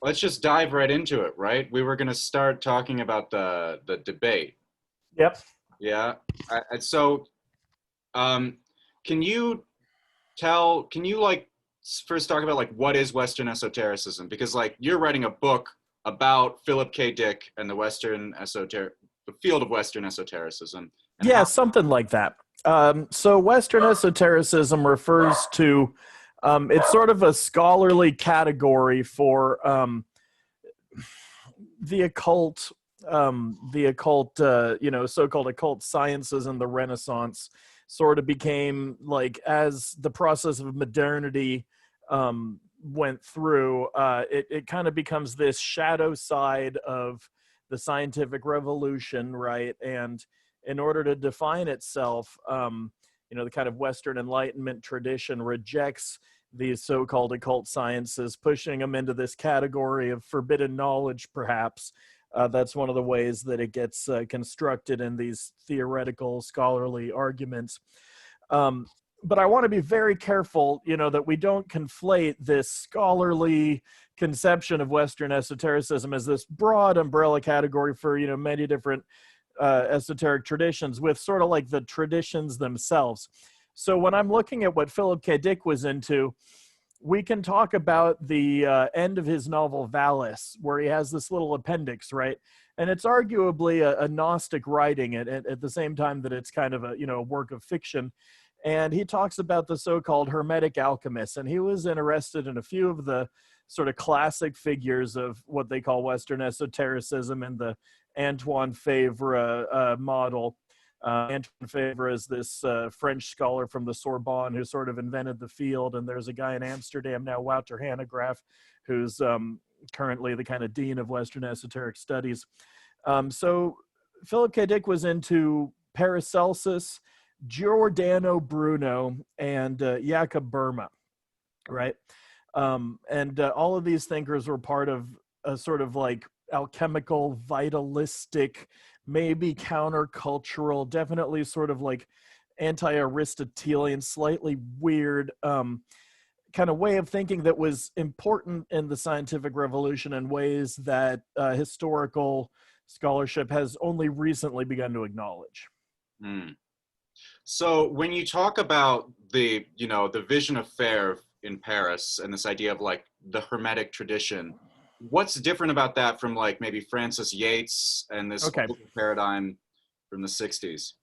let's just dive right into it, right? We were going to start talking about the debate. Yep. Yeah. So, um, can you can you like first talk about like what is Western esotericism? Because like you're writing a book about Philip K. Dick and the field of Western esotericism and Yeah, how. something like that. So Western esotericism refers to, it's sort of a scholarly category for the occult, so-called occult sciences in the Renaissance sort of became like, as the process of modernity went through, it kind of becomes this shadow side of the scientific revolution, right? And in order to define itself, the kind of Western Enlightenment tradition rejects these so-called occult sciences, pushing them into this category of forbidden knowledge, perhaps. That's one of the ways that it gets constructed in these theoretical scholarly arguments. But I want to be very careful, that we don't conflate this scholarly conception of Western esotericism as this broad umbrella category for, many different esoteric traditions with sort of like the traditions themselves. So when I'm looking at what Philip K. Dick was into, we can talk about the end of his novel Valles, where he has this little appendix, right? And it's arguably a Gnostic writing at the same time that it's kind of a work of fiction. And he talks about the so-called Hermetic alchemists, and he was interested in a few of the sort of classic figures of what they call Western esotericism and the Antoine Favre model. Antoine Favre is this French scholar from the Sorbonne who sort of invented the field, and there's a guy in Amsterdam now, Wouter Hanegraaf, who's currently the kind of dean of Western esoteric studies. So Philip K. Dick was into Paracelsus, Giordano Bruno, and Jakob Burma, right? And all of these thinkers were part of a sort of like alchemical, vitalistic, maybe countercultural, definitely sort of like anti-Aristotelian, slightly weird kind of way of thinking that was important in the scientific revolution in ways that historical scholarship has only recently begun to acknowledge. Mm. So when you talk about the vision of fair in Paris and this idea of like the Hermetic tradition, what's different about that from like maybe Francis Yates and this Okay. paradigm from the 60s?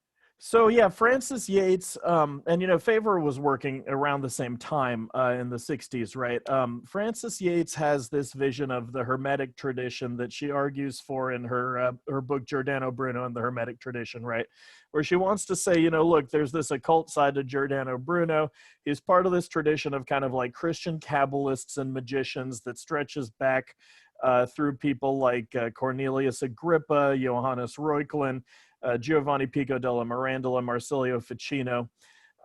So yeah, Francis Yates, and Favre was working around the same time in the 60s, right? Francis Yates has this vision of the Hermetic tradition that she argues for in her book Giordano Bruno and the Hermetic tradition, right? Where she wants to say, look, there's this occult side to Giordano Bruno. He's part of this tradition of kind of like Christian Kabbalists and magicians that stretches back through people like Cornelius Agrippa, Johannes Reuchlin, Giovanni Pico della Mirandola, Marsilio Ficino,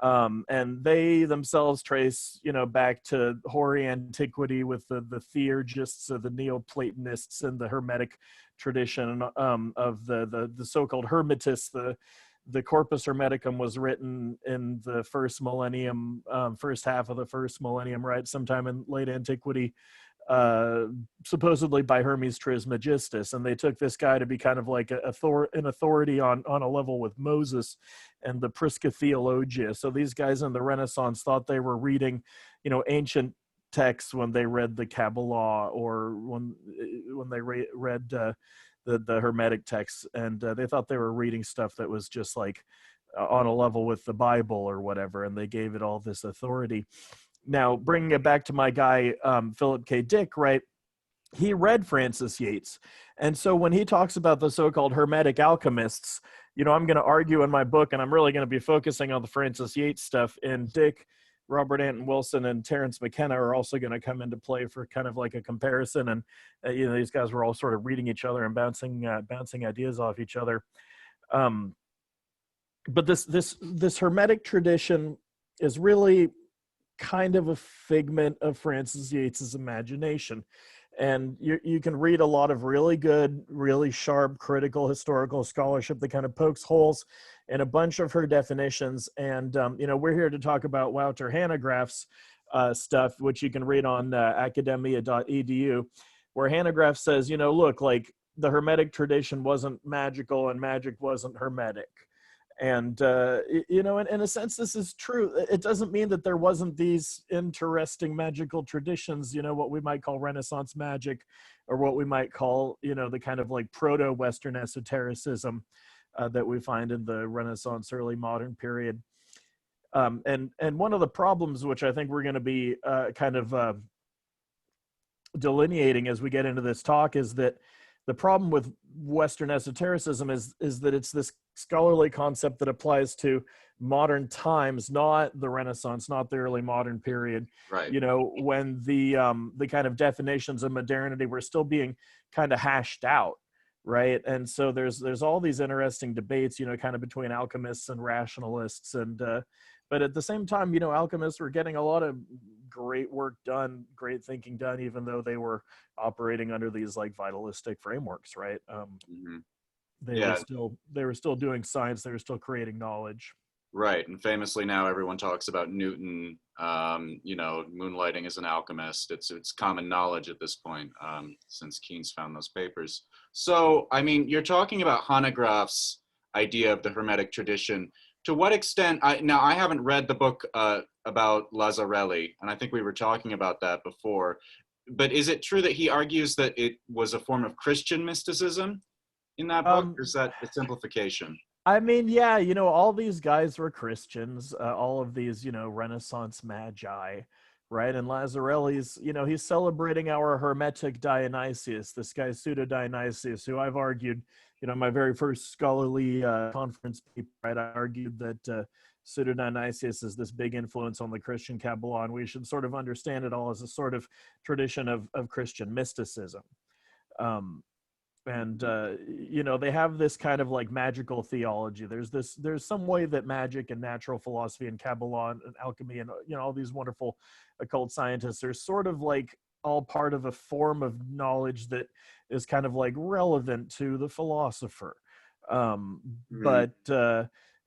and they themselves trace, back to hoary antiquity with the theurgists, the Neoplatonists, and the Hermetic tradition of the so-called Hermetists. The Corpus Hermeticum was written in the first millennium, first half of the first millennium, right? Sometime in late antiquity. Supposedly by Hermes Trismegistus, and they took this guy to be kind of like an authority on a level with Moses and the Prisca Theologia. So these guys in the Renaissance thought they were reading, ancient texts when they read the Kabbalah or when they read the Hermetic texts, and they thought they were reading stuff that was just like on a level with the Bible or whatever, and they gave it all this authority. Now, bringing it back to my guy, Philip K. Dick, right? He read Francis Yates. And so when he talks about the so-called Hermetic alchemists, I'm going to argue in my book, and I'm really going to be focusing on the Francis Yates stuff. And Dick, Robert Anton Wilson, and Terence McKenna are also going to come into play for kind of like a comparison. And, these guys were all sort of reading each other and bouncing ideas off each other. But this Hermetic tradition is really kind of a figment of Francis Yates's imagination. And you can read a lot of really good, really sharp, critical historical scholarship that kind of pokes holes in a bunch of her definitions. And, we're here to talk about Wouter Hanegraaf's stuff, which you can read on academia.edu. where Hanegraaf says, you know, look, like the Hermetic tradition wasn't magical and magic wasn't Hermetic. And, you know, in a sense, this is true. It doesn't mean that there wasn't these interesting magical traditions, you know, what we might call Renaissance magic, or what we might call, you know, the kind of like proto-Western esotericism that we find in the Renaissance, early modern period. And one of the problems, which I think we're going to be kind of delineating as we get into this talk, is that the problem with Western esotericism is that it's this scholarly concept that applies to modern times, not the Renaissance, not the early modern period. Right. You know, when the kind of definitions of modernity were still being kind of hashed out, right? And so there's all these interesting debates, you know, kind of between alchemists and rationalists, and but at the same time, you know, alchemists were getting a lot of great work done, great thinking done, even though they were operating under these like vitalistic frameworks, right? Mm-hmm. They were still doing science. They were still creating knowledge. Right, and famously now everyone talks about Newton. You know, moonlighting as an alchemist. It's common knowledge at this point, since Keynes found those papers. So, I mean, you're talking about Hanegraaf's idea of the Hermetic tradition. To what extent? I haven't read the book about Lazzarelli, and I think we were talking about that before. But is it true that he argues that it was a form of Christian mysticism in that book, or is that a simplification? I mean, yeah, you know, all these guys were Christians, all of these, you know, Renaissance magi, right? And Lazzarelli's, you know, he's celebrating our Hermetic Dionysius, this guy Pseudo Dionysius, who I've argued, you know, my very first scholarly conference paper, right? I argued that Pseudo Dionysius is this big influence on the Christian Kabbalah, and we should sort of understand it all as a sort of tradition of Christian mysticism. And you know, they have this kind of like magical theology. There's some way that magic and natural philosophy and Kabbalah and alchemy and, you know, all these wonderful occult scientists are sort of like all part of a form of knowledge that is kind of like relevant to the philosopher. But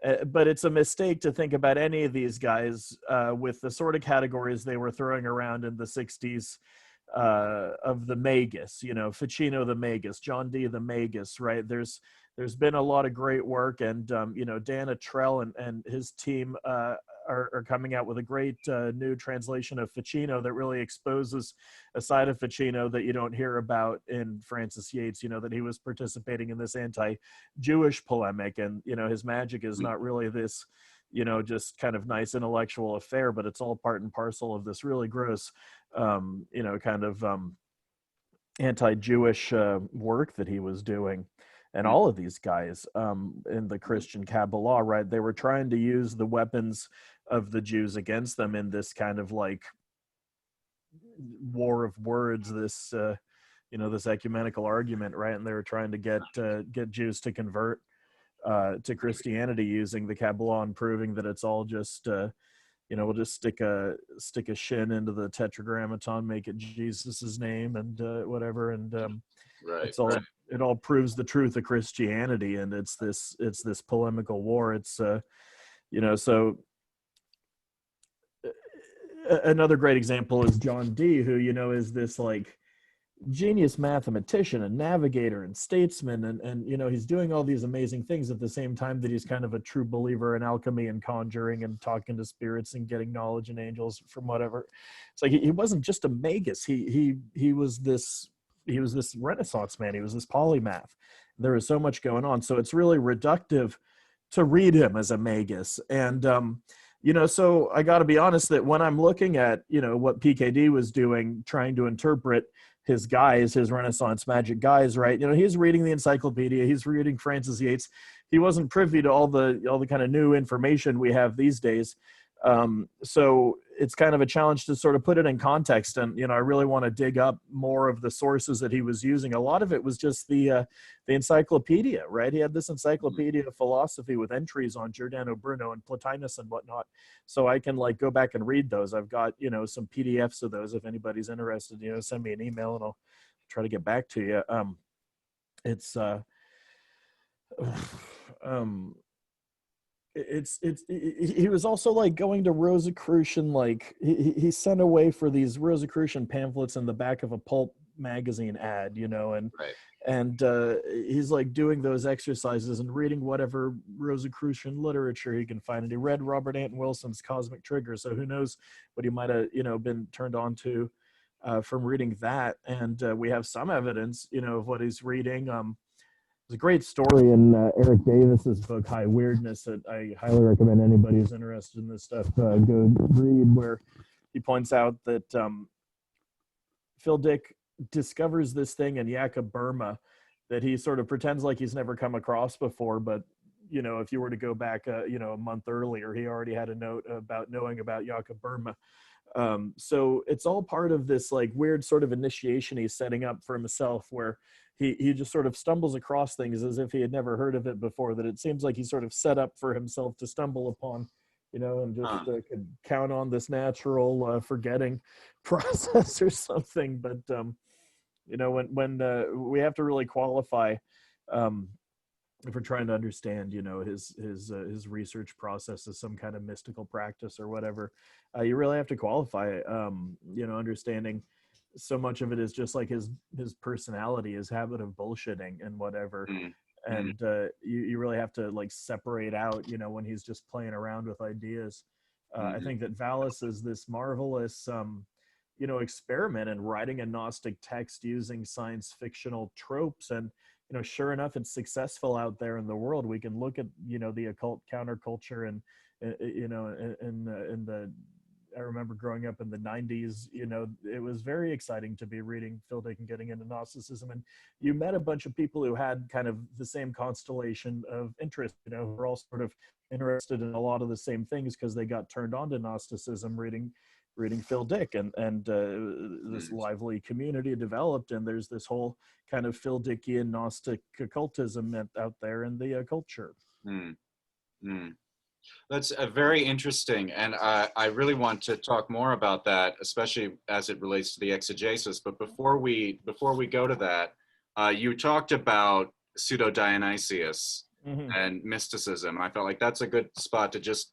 it's a mistake to think about any of these guys with the sort of categories they were throwing around in the 60s of the magus, you know, Ficino the magus, John Dee the magus, right? There's been a lot of great work, and you know, Dan Atrell and his team are coming out with a great new translation of Ficino that really exposes a side of Ficino that you don't hear about in Francis Yates, you know, that he was participating in this anti-Jewish polemic, and, you know, his magic is not really this, you know, just kind of nice intellectual affair, but it's all part and parcel of this really gross, you know, kind of anti-Jewish work that he was doing. And all of these guys in the Christian Kabbalah, right, they were trying to use the weapons of the Jews against them in this kind of like war of words, this, you know, this ecumenical argument, right? And they were trying to get Jews to convert to Christianity using the Kabbalah and proving that it's all just, you know, we'll just stick a shin into the tetragrammaton, make it Jesus's name, and whatever, and it's all, it all proves the truth of Christianity, and it's this polemical war. It's you know, so another great example is John Dee, who, you know, is this like genius mathematician and navigator and statesman, and you know, he's doing all these amazing things at the same time that he's kind of a true believer in alchemy and conjuring and talking to spirits and getting knowledge and angels from whatever. It's like he wasn't just a magus. He was this Renaissance man. He was this polymath. There was so much going on, so it's really reductive to read him as a magus. And you know, so I got to be honest that when I'm looking at, you know, what PKD was doing, trying to interpret his guys, his Renaissance magic guys, right? You know, he's reading the encyclopedia, he's reading Francis Yates. He wasn't privy to all the kind of new information we have these days. So it's kind of a challenge to sort of put it in context. And, you know, I really want to dig up more of the sources that he was using. A lot of it was just the encyclopedia, right? He had this encyclopedia of philosophy with entries on Giordano Bruno and Plotinus and whatnot. So I can like go back and read those. I've got, you know, some PDFs of those. If anybody's interested, you know, send me an email and I'll try to get back to you. He was also like going to Rosicrucian, like he sent away for these Rosicrucian pamphlets in the back of a pulp magazine ad, you know, Right. and he's like doing those exercises and reading whatever Rosicrucian literature he can find. And he read Robert Anton Wilson's Cosmic Trigger, so who knows what he might have, you know, been turned on to from reading that. And we have some evidence, you know, of what he's reading. There's a great story in Eric Davis's book High Weirdness that I highly recommend anybody who's interested in this stuff go read, where he points out that Phil Dick discovers this thing in Yucca, Burma, that he sort of pretends like he's never come across before. But, you know, if you were to go back, you know, a month earlier, he already had a note about knowing about Yucca, Burma. So it's all part of this like weird sort of initiation he's setting up for himself, where he just sort of stumbles across things as if he had never heard of it before, that it seems like he sort of set up for himself to stumble upon, you know, and just could count on this natural forgetting process or something. But, you know, when we have to really qualify, if we're trying to understand, you know, his research process as some kind of mystical practice or whatever, you really have to qualify it. You know, understanding so much of it is just like his personality, his habit of bullshitting and whatever. And you really have to like separate out, you know, when he's just playing around with ideas. I think that Valles is this marvelous, you know, experiment in writing a Gnostic text using science fictional tropes. And, you know, sure enough, it's successful out there in the world. We can look at, you know, the occult counterculture and, you know, in the, I remember growing up in the 90s, you know, it was very exciting to be reading Phil Dick and getting into Gnosticism. And you met a bunch of people who had kind of the same constellation of interest, you know, who were all sort of interested in a lot of the same things because they got turned on to Gnosticism reading Phil Dick, and this lively community developed, and there's this whole kind of Phil Dickian Gnostic occultism out there in the culture. That's very interesting, and I really want to talk more about that, especially as it relates to the exegesis. But before we go to that, you talked about pseudo-Dionysius and mysticism. I felt like that's a good spot to just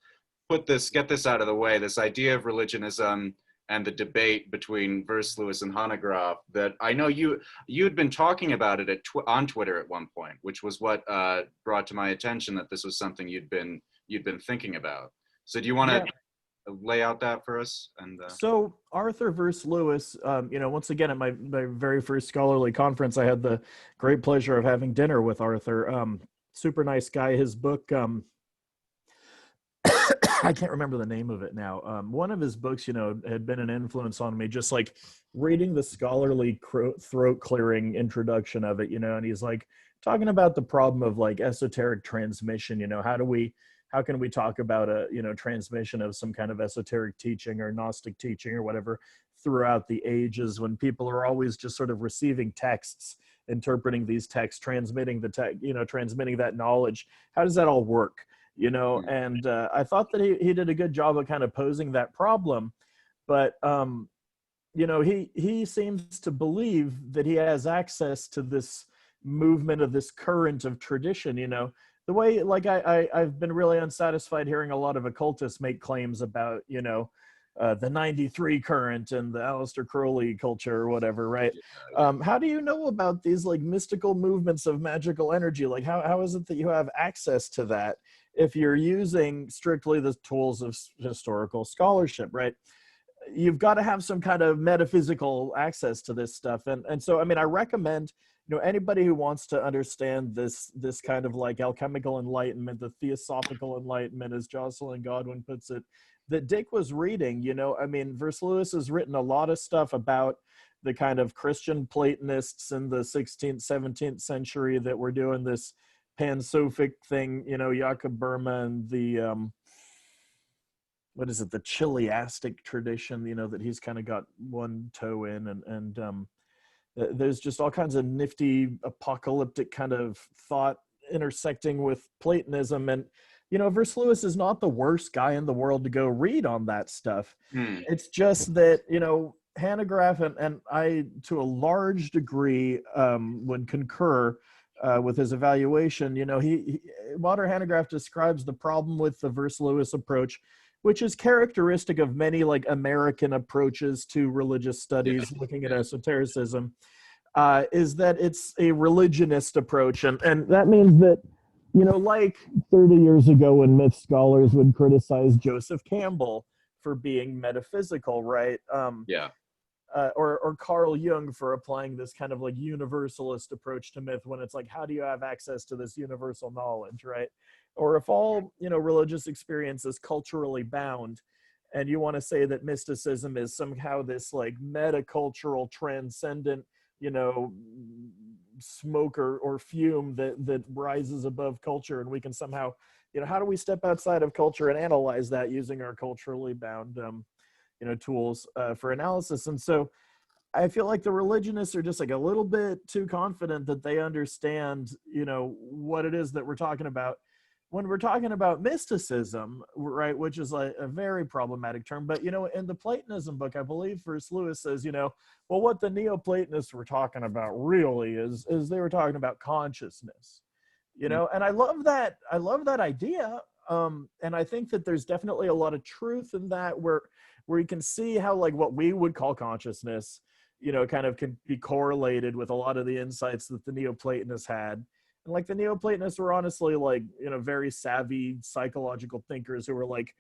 get this out of the way. This idea of religionism and the debate between Versluis and Hanegraaf, that I know you'd been talking about it on Twitter at one point, which was what brought to my attention that this was something you'd been thinking about. So do you want to lay out that for us? And so Arthur Versluis, you know, once again at my very first scholarly conference, I had the great pleasure of having dinner with Arthur. Super nice guy. His book, I can't remember the name of it now. One of his books, you know, had been an influence on me, just like reading the scholarly throat clearing introduction of it, you know, and he's like talking about the problem of like esoteric transmission, you know, how can we talk about a, you know, transmission of some kind of esoteric teaching or Gnostic teaching or whatever throughout the ages, when people are always just sort of receiving texts, interpreting these texts, transmitting transmitting that knowledge. How does that all work? You know, and I thought that he did a good job of kind of posing that problem, but you know, he seems to believe that he has access to this movement of this current of tradition. You know, the way like I've been really unsatisfied hearing a lot of occultists make claims about, you know, the 93 current and the Aleister Crowley culture or whatever, right? How do you know about these like mystical movements of magical energy? Like how is it that you have access to that if you're using strictly the tools of historical scholarship, right? You've got to have some kind of metaphysical access to this stuff. And so, I mean, I recommend, you know, anybody who wants to understand this kind of like alchemical enlightenment, the theosophical enlightenment, as Jocelyn Godwin puts it, that Dick was reading. You know, I mean, Versluis has written a lot of stuff about the kind of Christian Platonists in the 16th, 17th century that were doing this Pan-Sophic thing, you know, Yucca, Burma, and the, what is it, the Chiliastic tradition, you know, that he's kind of got one toe in, and there's just all kinds of nifty apocalyptic kind of thought intersecting with Platonism. And, you know, Versluis is not the worst guy in the world to go read on that stuff. It's just that, you know, Hanegraaf and I, to a large degree, would concur with his evaluation. You know, Walter Hanegraaf describes the problem with the Versluis approach which is characteristic of many like American approaches to religious studies, looking at esotericism, is that it's a religionist approach. And that means that, like 30 years ago when myth scholars would criticize Joseph Campbell for being metaphysical, right? Or Carl Jung for applying this kind of like universalist approach to myth, when it's like, how do you have access to this universal knowledge, right? Or if all, religious experience is culturally bound, and you want to say that mysticism is somehow this like metacultural transcendent, smoke or fume that rises above culture, and we can somehow, how do we step outside of culture and analyze that using our culturally bound tools for analysis? And so I feel like the religionists are just like a little bit too confident that they understand, what it is that we're talking about when we're talking about mysticism, right? Which is like a very problematic term. But, in the Platonism book, I believe Versluis says, well, what the Neoplatonists were talking about really is they were talking about consciousness, and I love that. I love that idea. And I think that there's definitely a lot of truth in that, where you can see how like what we would call consciousness, kind of can be correlated with a lot of the insights that the Neoplatonists had. And like the Neoplatonists were honestly like, very savvy psychological thinkers who were like,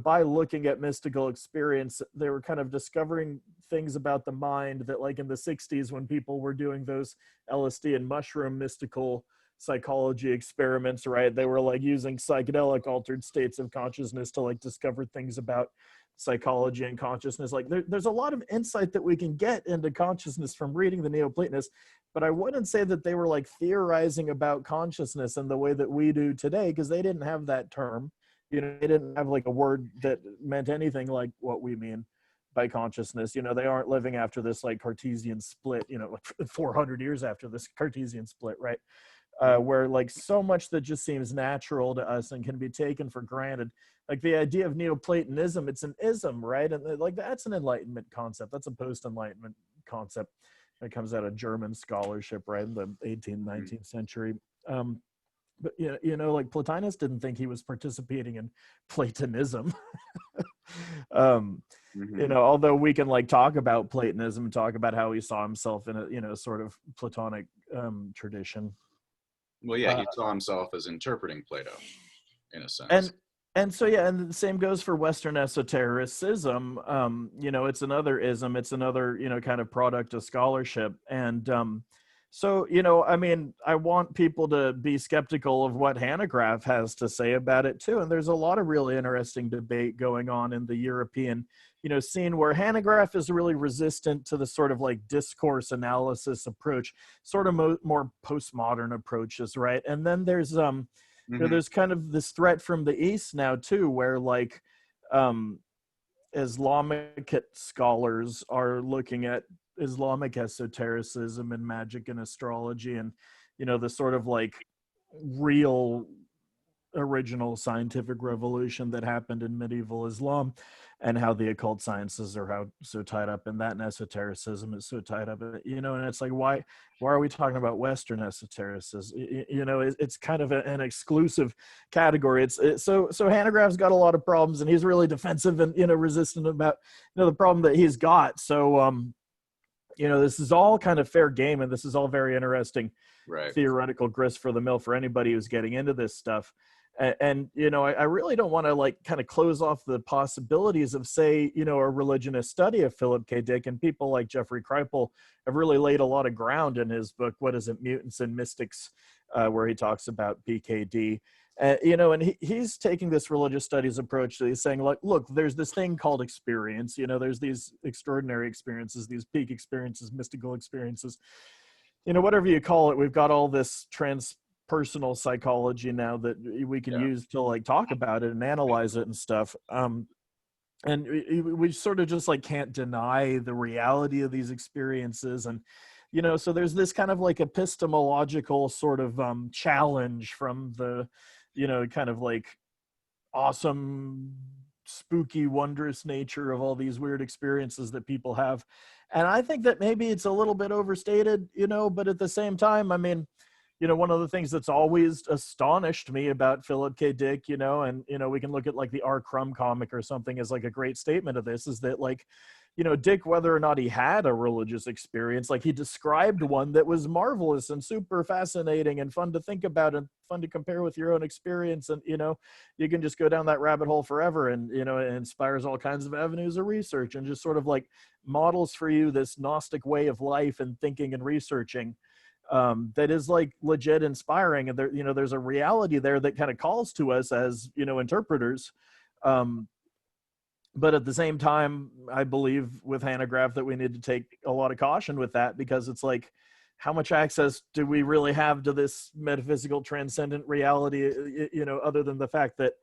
by looking at mystical experience, they were kind of discovering things about the mind that like in the 60s when people were doing those LSD and mushroom mystical psychology experiments, right? They were like using psychedelic altered states of consciousness to like discover things about psychology and consciousness. Like there's a lot of insight that we can get into consciousness from reading the Neoplatonists, but I wouldn't say that they were like theorizing about consciousness in the way that we do today, because they didn't have that term. They didn't have like a word that meant anything like what we mean by consciousness. They aren't living after this like Cartesian split, like 400 years after this Cartesian split, right? Where like so much that just seems natural to us and can be taken for granted. Like the idea of Neoplatonism, it's an ism, right? And like that's an Enlightenment concept. That's a post-Enlightenment concept. It comes out of German scholarship, right, in the 18th, 19th century. But like Plotinus didn't think he was participating in Platonism. Although we can like talk about Platonism and talk about how he saw himself in a sort of Platonic tradition. Well, yeah, he saw himself as interpreting Plato, in a sense. And so, yeah, and the same goes for Western esotericism. It's another ism. It's another, kind of product of scholarship. And so, I want people to be skeptical of what Hanegraaf has to say about it, too. And there's a lot of really interesting debate going on in the European, scene, where Hanegraaf is really resistant to the sort of like discourse analysis approach, sort of more postmodern approaches, right? And then there's there's kind of this threat from the East now too, where like Islamic scholars are looking at Islamic esotericism and magic and astrology, and the sort of like real original scientific revolution that happened in medieval Islam, and how the occult sciences are so tied up in that, and esotericism is so tied up in it, and it's like, why are we talking about Western esotericism? It's kind of an exclusive category. So Hanegraaf's got a lot of problems, and he's really defensive and resistant about the problem that he's got. So this is all kind of fair game, and this is all very interesting, right, theoretical grist for the mill for anybody who's getting into this stuff. And I really don't want to like kind of close off the possibilities of, say, a religionist study of Philip K. Dick, and people like Jeffrey Kripal have really laid a lot of ground in his book, What Is It, Mutants and Mystics, where he talks about PKD. And he's taking this religious studies approach. He's saying, like, look, there's this thing called experience. There's these extraordinary experiences, these peak experiences, mystical experiences, whatever you call it. We've got all this transpersonal psychology now that we can use to like talk about it and analyze it and stuff. And we sort of just like can't deny the reality of these experiences. And so there's this kind of like epistemological sort of challenge from the kind of like awesome, spooky, wondrous nature of all these weird experiences that people have. And I think that maybe it's a little bit overstated, but at the same time, one of the things that's always astonished me about Philip K. Dick, and, we can look at like the R. Crumb comic or something as like a great statement of this, is that like, Dick, whether or not he had a religious experience, like he described one that was marvelous and super fascinating and fun to think about and fun to compare with your own experience. And, you can just go down that rabbit hole forever, and, it inspires all kinds of avenues of research and just sort of like models for you this Gnostic way of life and thinking and researching, that is like legit inspiring. And there, there's a reality there that kind of calls to us as, interpreters. But at the same time, I believe with Hanegraaf that we need to take a lot of caution with that, because it's like, how much access do we really have to this metaphysical transcendent reality, other than the fact that,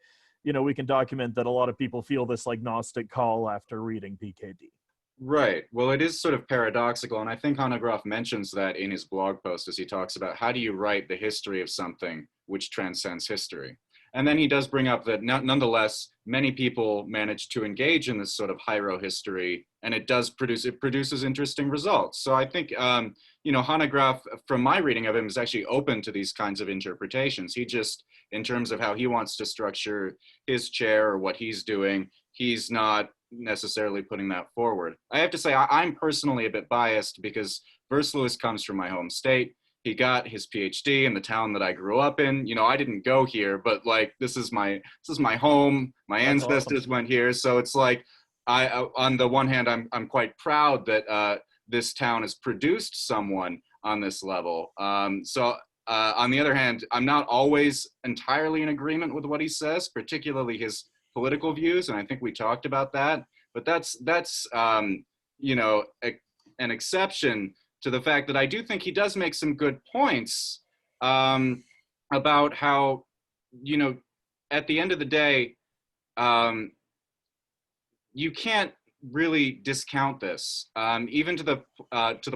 we can document that a lot of people feel this like Gnostic call after reading PKD. Right. Well, it is sort of paradoxical, and I think Hanegraaf mentions that in his blog post as he talks about how do you write the history of something which transcends history. And then he does bring up that nonetheless, many people manage to engage in this sort of hiero history, and it produces interesting results. So I think, Hanegraaf, from my reading of him, is actually open to these kinds of interpretations. He just, in terms of how he wants to structure his chair or what he's doing, he's not necessarily putting that forward. I have to say, I'm personally a bit biased because Versluis comes from my home state. He got his PhD in the town that I grew up in. I didn't go here, but like this is my home. My That's ancestors awesome. went here, so it's like I on the one hand, I'm quite proud that this town has produced someone on this level. On the other hand, I'm not always entirely in agreement with what he says, particularly his political views, and I think we talked about that. But that's an exception to the fact that I do think he does make some good points about how, at the end of the day, you can't really discount this, even to the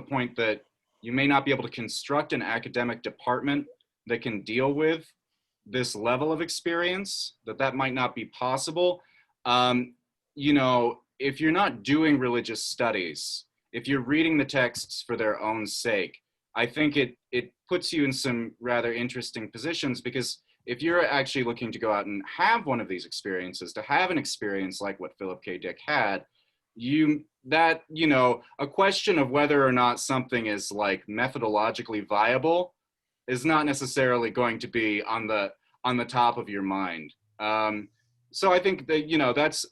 point that you may not be able to construct an academic department that can deal with this level of experience, that might not be possible. If you're not doing religious studies, if you're reading the texts for their own sake, I think it puts you in some rather interesting positions, because if you're actually looking to go out and have one of these experiences, to have an experience like what Philip K. Dick had, a question of whether or not something is like methodologically viable is not necessarily going to be on the top of your mind. So I think that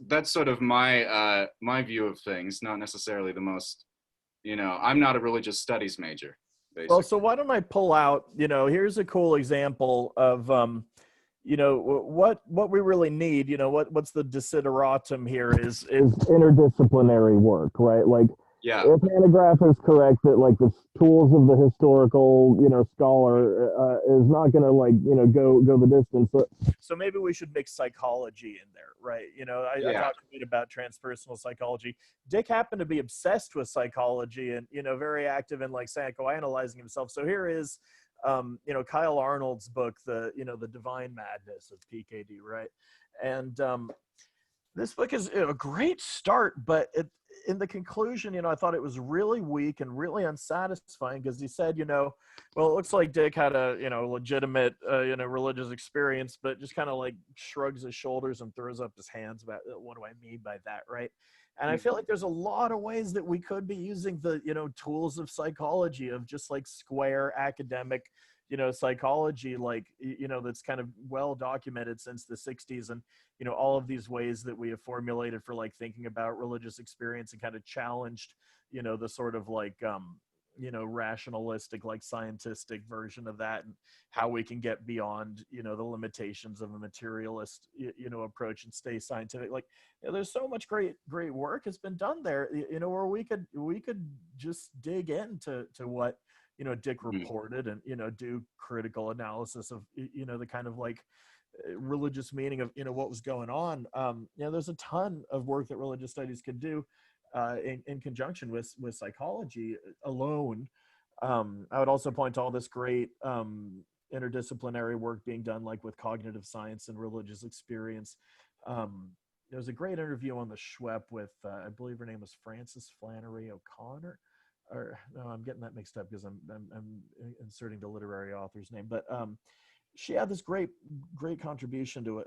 that's sort of my my view of things. Not necessarily the most. I'm not a religious studies major, Well, basically. so why don't I pull out, here's a cool example of, what we really need, what's the desideratum here is interdisciplinary work, right? Like, Yeah. if Hanegraaf is correct that like the tools of the historical, scholar is not going to like, go the distance. So maybe we should mix psychology in there, right? I Yeah. talked a bit about transpersonal psychology. Dick happened to be obsessed with psychology and, very active in like psychoanalyzing himself. So here is, Kyle Arnold's book, the Divine Madness of Pkd, right? And this book is a great start, but in the conclusion, I thought it was really weak and really unsatisfying, because he said, well, it looks like Dick had a, legitimate, religious experience, but just kind of like shrugs his shoulders and throws up his hands about what do I mean by that, right? And I feel like there's a lot of ways that we could be using the, tools of psychology, of just like square academic, psychology, like, that's kind of well documented since the 60s. And, all of these ways that we have formulated for like thinking about religious experience and kind of challenged, the sort of like, rationalistic, like scientific version of that, and how we can get beyond, the limitations of a materialist, approach and stay scientific. Like, there's so much great work has been done there, where we could just dig into what, Dick reported and, do critical analysis of, the kind of like religious meaning of, what was going on. There's a ton of work that religious studies could do in conjunction with psychology alone. I would also point to all this great interdisciplinary work being done, like with cognitive science and religious experience. There was a great interview on the Schwepp with, I believe her name was Frances Flannery O'Connor. or no, I'm getting that mixed up because I'm inserting the literary author's name, but she had this great contribution to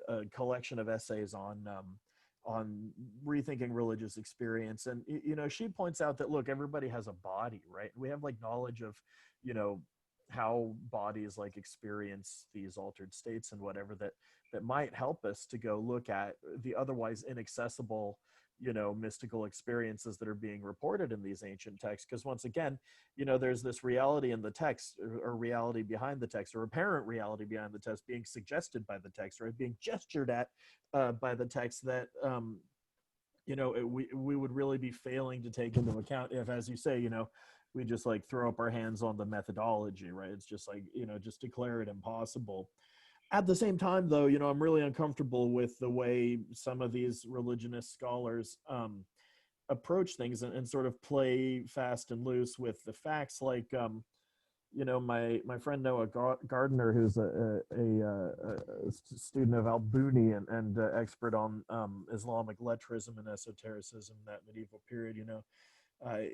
a collection of essays on rethinking religious experience. And she points out that, look, everybody has a body, right? We have like knowledge of you know how bodies like experience these altered states and whatever, that might help us to go look at the otherwise inaccessible mystical experiences that are being reported in these ancient texts. Because once again, there's this reality in the text, or reality behind the text, or apparent reality behind the text being suggested by the text, or being gestured at by the text, that we would really be failing to take into account if, as you say, we just like throw up our hands on the methodology, right? It's just like, just declare it impossible. At the same time, though, I'm really uncomfortable with the way some of these religionist scholars approach things, and sort of play fast and loose with the facts. Like, my friend Noah Gardner, who's a student of Al-Buni and expert on Islamic lettrism and esotericism, that medieval period,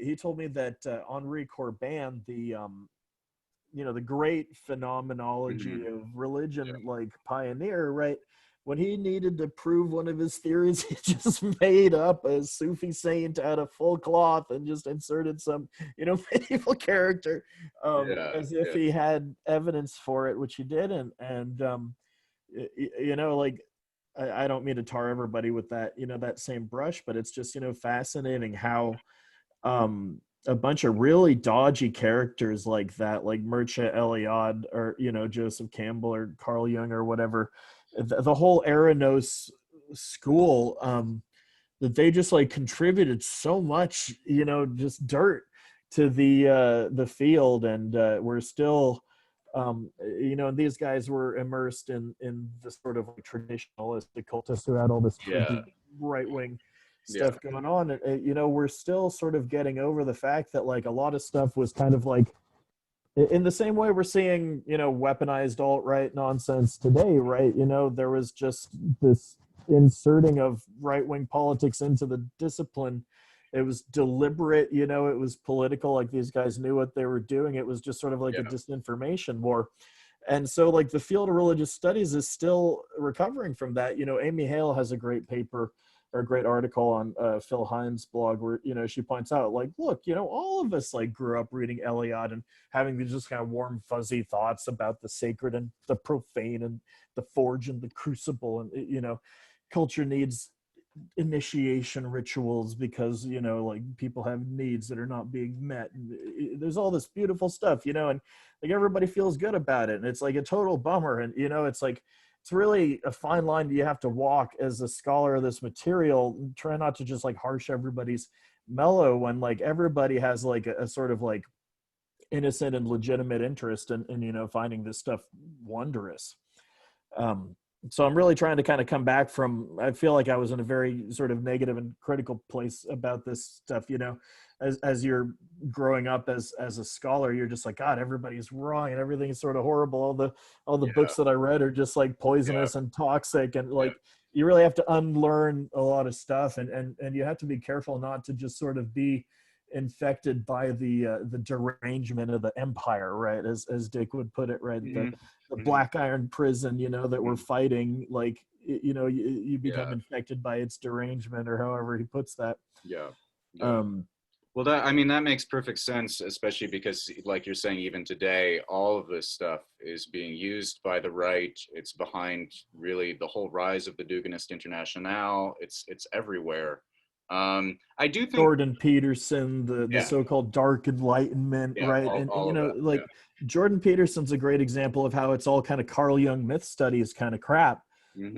he told me that Henri Corbin, the great phenomenology of religion, like pioneer, right? When he needed to prove one of his theories, he just made up a Sufi saint out of full cloth and just inserted some, medieval character, as if he had evidence for it, which he didn't. And like, I don't mean to tar everybody with that, that same brush, but it's just, fascinating how a bunch of really dodgy characters like that, like Mircea Eliade, or Joseph Campbell, or Carl Jung, or whatever, the whole Eranos school, that they just like contributed so much, just dirt to the field. And we're still and these guys were immersed in the sort of like traditionalist occultists who had all this right-wing stuff going on. And we're still sort of getting over the fact that like a lot of stuff was kind of like, in the same way we're seeing weaponized alt-right nonsense today, right? There was just this inserting of right-wing politics into the discipline. It was deliberate, it was political, like these guys knew what they were doing. It was just sort of like a disinformation war. And so like the field of religious studies is still recovering from that. Amy Hale has a great paper, or a great article on Phil Hines' blog, where she points out, like, look, all of us like grew up reading Eliade and having these just kind of warm fuzzy thoughts about the sacred and the profane and the forge and the crucible. And culture needs initiation rituals because like people have needs that are not being met, and there's all this beautiful stuff, and like everybody feels good about it, and it's like a total bummer. And it's like, it's really a fine line that you have to walk as a scholar of this material. Try not to just like harsh everybody's mellow, when like everybody has like a sort of like innocent and legitimate interest in finding this stuff wondrous. So I'm really trying to kind of come back from, I feel like I was in a very sort of negative and critical place about this stuff, as you're growing up as a scholar, you're just like, God, everybody's wrong and everything's sort of horrible. All the books that I read are just like poisonous and toxic, and like you really have to unlearn a lot of stuff, and you have to be careful not to just sort of be infected by the derangement of the empire, right? As Dick would put it, right? The black iron prison, that we're fighting, like, you become infected by its derangement, or however he puts that. Well, that makes perfect sense, especially because, like you're saying, even today, all of this stuff is being used by the right. It's behind really the whole rise of the Duginist International. It's everywhere. I do think Jordan Peterson, the so-called Dark Enlightenment, right? All Jordan Peterson's a great example of how it's all kind of Carl Jung myth studies kind of crap, and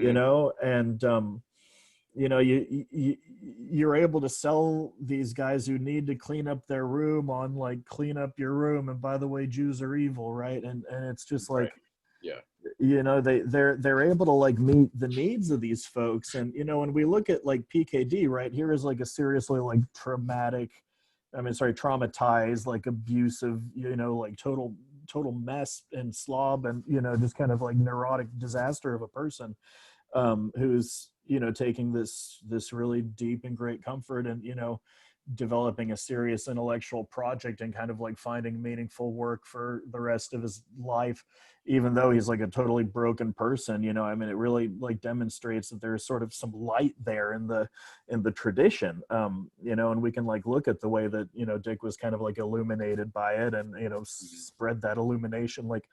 you're able to sell these guys who need to clean up their room on like, clean up your room, and by the way, Jews are evil, right? And it's just like, they're able to like meet the needs of these folks. And when we look at like PKD, right, here is like a seriously like traumatized, like abusive, like total mess and slob, and just kind of like neurotic disaster of a person, who's taking this really deep and great comfort, and developing a serious intellectual project and kind of like finding meaningful work for the rest of his life, even though he's like a totally broken person. You know, I mean, it really like demonstrates that there's sort of some light there in the tradition. You know, and we can like look at the way that, you know, Dick was kind of like illuminated by it, and, you know, spread that illumination. Like,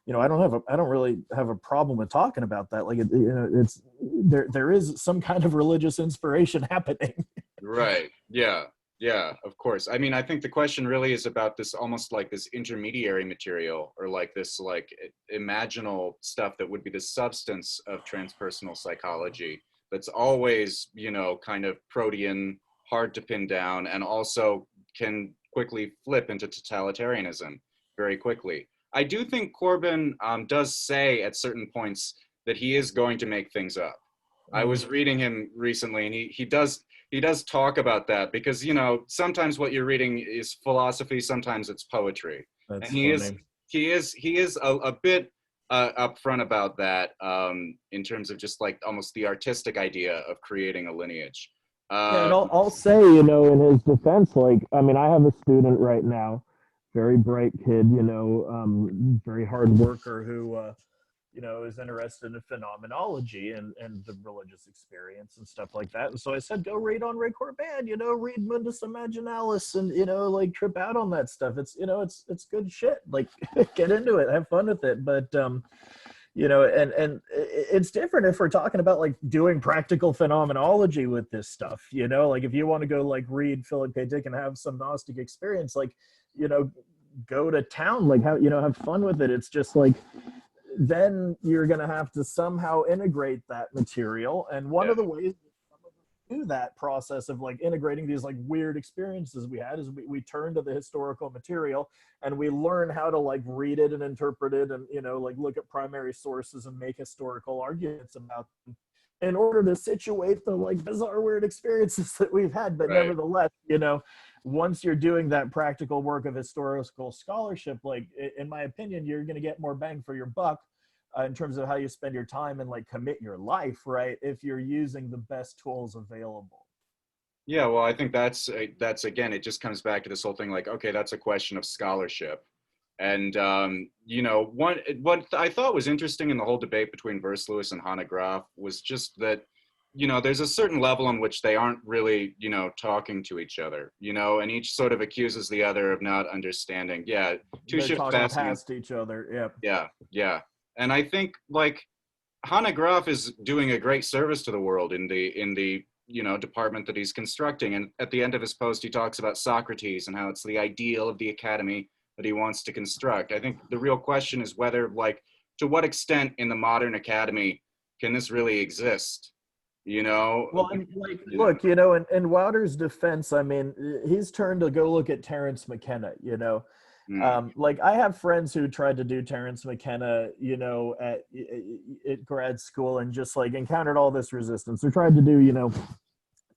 you know, I don't really have a problem with talking about that. Like, you know, it's there is some kind of religious inspiration happening. Right. Yeah. Yeah, of course. I mean, I think the question really is about this almost like this intermediary material, or like this like imaginal stuff that would be the substance of transpersonal psychology that's always, you know, kind of protean, hard to pin down, and also can quickly flip into totalitarianism very quickly. I do think Corbin does say at certain points that he is going to make things up. I was reading him recently, and he does talk about that, because, you know, sometimes what you're reading is philosophy, sometimes it's poetry. That's And funny. he is a bit upfront about that, in terms of just like almost the artistic idea of creating a lineage. Yeah, and Uh, I'll say, you know, in his defense, like, I mean, I have a student right now, very bright kid, you know, very hard worker who, you know, is interested in phenomenology and the religious experience and stuff like that. And so I said, go read Henri Corbin, you know, read Mundus Imaginalis, and, you know, like trip out on that stuff. It's, you know, it's good shit. Like, get into it, have fun with it. But, you know, and it's different if we're talking about like doing practical phenomenology with this stuff, you know, like if you want to go like read Philip K. Dick and have some Gnostic experience, like, you know, go to town, like have, you know, have fun with it. It's just like, then you're going to have to somehow integrate that material. And one yeah, of the ways do that process of like integrating these like weird experiences we had is we turn to the historical material, and we learn how to like read it and interpret it, and, you know, like look at primary sources and make historical arguments about them in order to situate the like bizarre weird experiences that we've had. But right. nevertheless, you know, once you're doing that practical work of historical scholarship, like in my opinion, you're going to get more bang for your buck, in terms of how you spend your time and like commit your life, right, if you're using the best tools available. Yeah, well, I think that's again, it just comes back to this whole thing, like, okay, that's a question of scholarship. And you know, what I thought was interesting in the whole debate between Versluis and Hanegraaf was just that, you know, there's a certain level in which they aren't really, you know, talking to each other, you know, and each sort of accuses the other of not understanding. Yeah, two They're ships talking passing. past each other. Yep. Yeah, yeah. And I think like Hanegraaff is doing a great service to the world in the you know, department that he's constructing. And at the end of his post, he talks about Socrates and how it's the ideal of the academy that he wants to construct. I think the real question is whether, like, to what extent in the modern academy can this really exist? You know? Well, and like, You know? look, you know, in Wilder's defense, I mean, he's turned to go look at Terence McKenna, you know. Mm, Like, I have friends who tried to do Terence McKenna, you know, at grad school, and just like encountered all this resistance. They're trying to do, you know,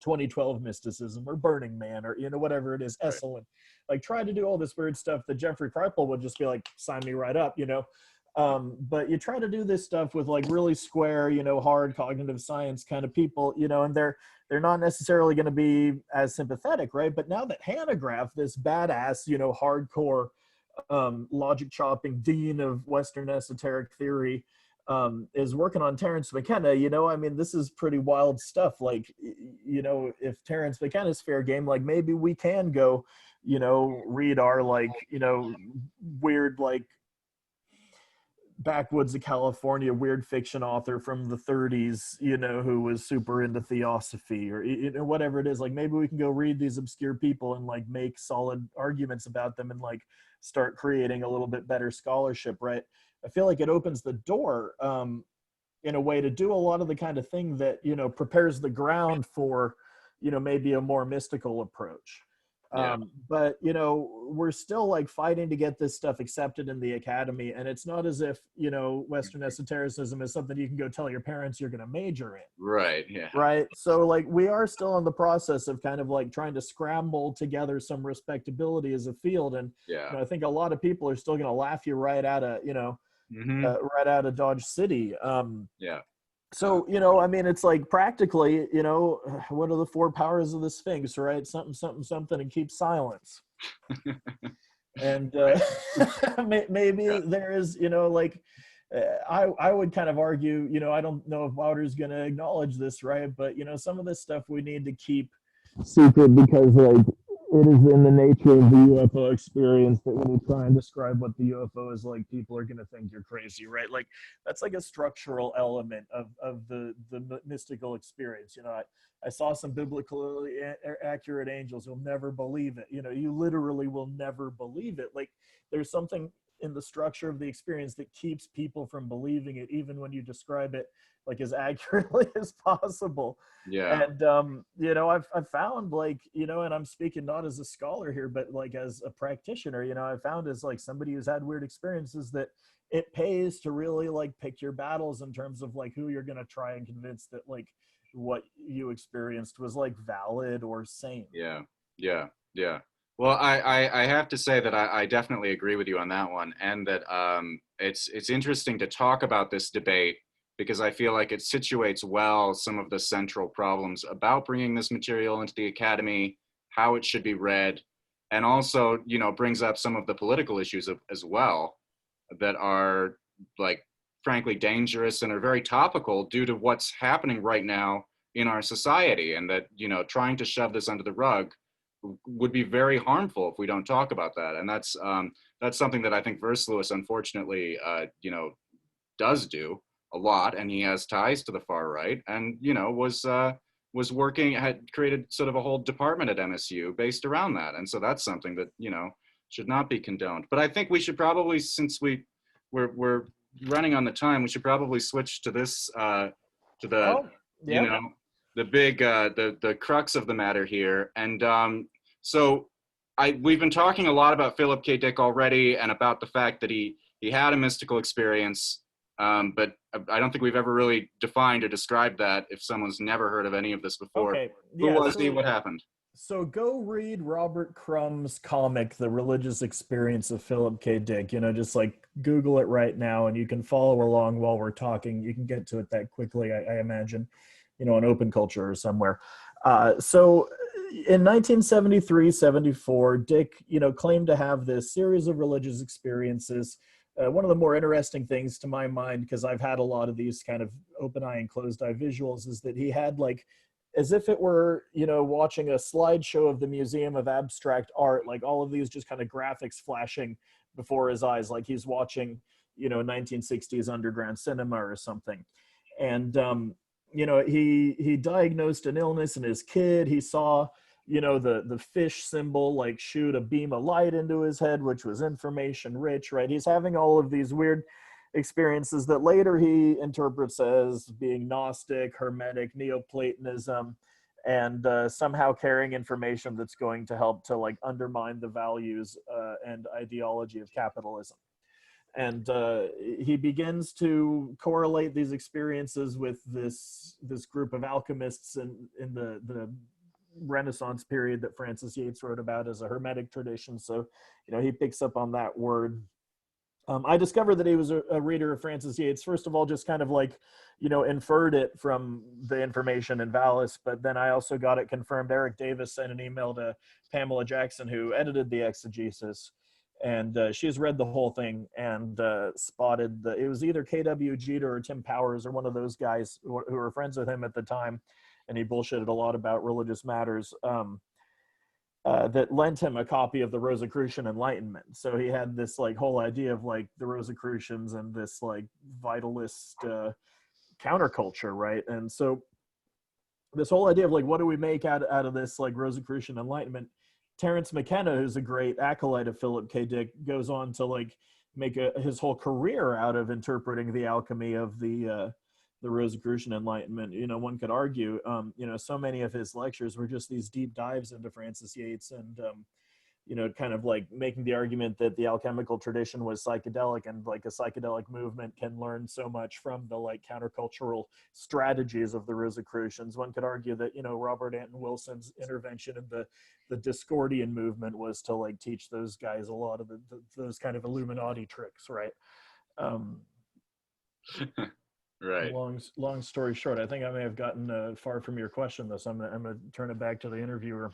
2012 mysticism or Burning Man or, you know, whatever it is, right. Esalen. Like, tried to do all this weird stuff that Jeffrey Kripal would just be like, sign me right up, you know. But you try to do this stuff with like really square, you know, hard cognitive science kind of people, you know, and they're not necessarily going to be as sympathetic, right? But now that Hanegraaff, this badass, you know, hardcore logic chopping dean of Western esoteric theory, is working on Terence McKenna, you know, I mean, this is pretty wild stuff. Like, you know, if Terence McKenna's fair game, like maybe we can go, you know, read our like, you know, weird like backwoods of California weird fiction author from the 30s, you know, who was super into theosophy, or, you know, whatever it is. Like, maybe we can go read these obscure people and like make solid arguments about them and like start creating a little bit better scholarship, right? I feel like it opens the door, in a way, to do a lot of the kind of thing that, you know, prepares the ground for, you know, maybe a more mystical approach. Yeah. But, you know, we're still like fighting to get this stuff accepted in the academy. And it's not as if, you know, Western esotericism is something you can go tell your parents you're going to major in. Right. Yeah. Right. So like we are still in the process of kind of like trying to scramble together some respectability as a field. And, Yeah. you know, I think a lot of people are still going to laugh you right out of, you know, Hmm. right out of Dodge City. Yeah. So, you know, I mean, it's like practically, you know, what are the four powers of the Sphinx, right? Something, something, something, and keep silence. And maybe Yeah. there is, you know, like, I would kind of argue, you know, I don't know if Wouter's going to acknowledge this, right? But, you know, some of this stuff we need to keep secret because, like, it is in the nature of the UFO experience that when you try and describe what the UFO is like, people are going to think you're crazy, right? Like, that's like a structural element of the mystical experience. You know, I saw some biblically accurate angels. You'll never believe it. You know, you literally will never believe it. Like, there's something in the structure of the experience that keeps people from believing it, even when you describe it like as accurately as possible. Yeah. And you know, I've found, like, you know, and I'm speaking not as a scholar here, but like as a practitioner, you know, I found as like somebody who's had weird experiences that it pays to really like pick your battles in terms of like who you're going to try and convince that like what you experienced was like valid or sane. Yeah. Yeah. Yeah. Well, I have to say that I definitely agree with you on that one, and that it's interesting to talk about this debate because I feel like it situates well some of the central problems about bringing this material into the academy, how it should be read, and also, you know, brings up some of the political issues as well that are, like, frankly dangerous and are very topical due to what's happening right now in our society, and that, you know, trying to shove this under the rug would be very harmful if we don't talk about that. And that's something that I think Versluis, unfortunately, you know, does do a lot, and he has ties to the far right, and, you know, was working, had created sort of a whole department at MSU based around that, and so that's something that, you know, should not be condoned. But I think we should probably, since we're running on the time, we should probably switch to this to the, Oh, you yeah. know, the big the crux of the matter here. And so we've been talking a lot about Philip K. Dick already, and about the fact that he had a mystical experience, but I don't think we've ever really defined or described that if someone's never heard of any of this before. Okay. Who Yeah. was he? What happened? So go read Robert Crumb's comic, The Religious Experience of Philip K. Dick. You know, just like Google it right now and you can follow along while we're talking. You can get to it that quickly, I imagine, you know, on Open Culture or somewhere. So in 1973-74, Dick, you know, claimed to have this series of religious experiences. One of the more interesting things to my mind, because I've had a lot of these kind of open eye and closed eye visuals, is that he had like, as if it were, you know, watching a slideshow of the Museum of Abstract Art, like all of these just kind of graphics flashing before his eyes, like he's watching, you know, 1960s underground cinema or something. And you know, he diagnosed an illness in his kid. He saw, you know, the fish symbol like shoot a beam of light into his head, which was information rich, right? He's having all of these weird experiences that later he interprets as being Gnostic, Hermetic, Neoplatonism, and somehow carrying information that's going to help to like undermine the values and ideology of capitalism. And he begins to correlate these experiences with this group of alchemists in the Renaissance period that Francis Yates wrote about as a Hermetic tradition. So, you know, he picks up on that word. I discovered that he was a reader of Francis Yates, first of all, just kind of like, you know, inferred it from the information in Valles, but then I also got it confirmed. Eric Davis sent an email to Pamela Jackson, who edited the exegesis, and she's read the whole thing and spotted that it was either K.W. Jeter or Tim Powers or one of those guys who were friends with him at the time, and he bullshitted a lot about religious matters. That lent him a copy of the Rosicrucian Enlightenment. So he had this like whole idea of like the Rosicrucians and this like vitalist counterculture, right? And so this whole idea of like what do we make out of this like Rosicrucian Enlightenment? Terence McKenna, who's a great acolyte of Philip K. Dick, goes on to like make his whole career out of interpreting the alchemy of the Rosicrucian Enlightenment. You know, one could argue, you know, so many of his lectures were just these deep dives into Francis Yates and, you know, kind of like making the argument that the alchemical tradition was psychedelic, and like a psychedelic movement can learn so much from the like countercultural strategies of the Rosicrucians. One could argue that, you know, Robert Anton Wilson's intervention in the Discordian movement was to like teach those guys a lot of those kind of Illuminati tricks, right? Right. Long story short, I think I may have gotten far from your question, though, so I'm gonna turn it back to the interviewer.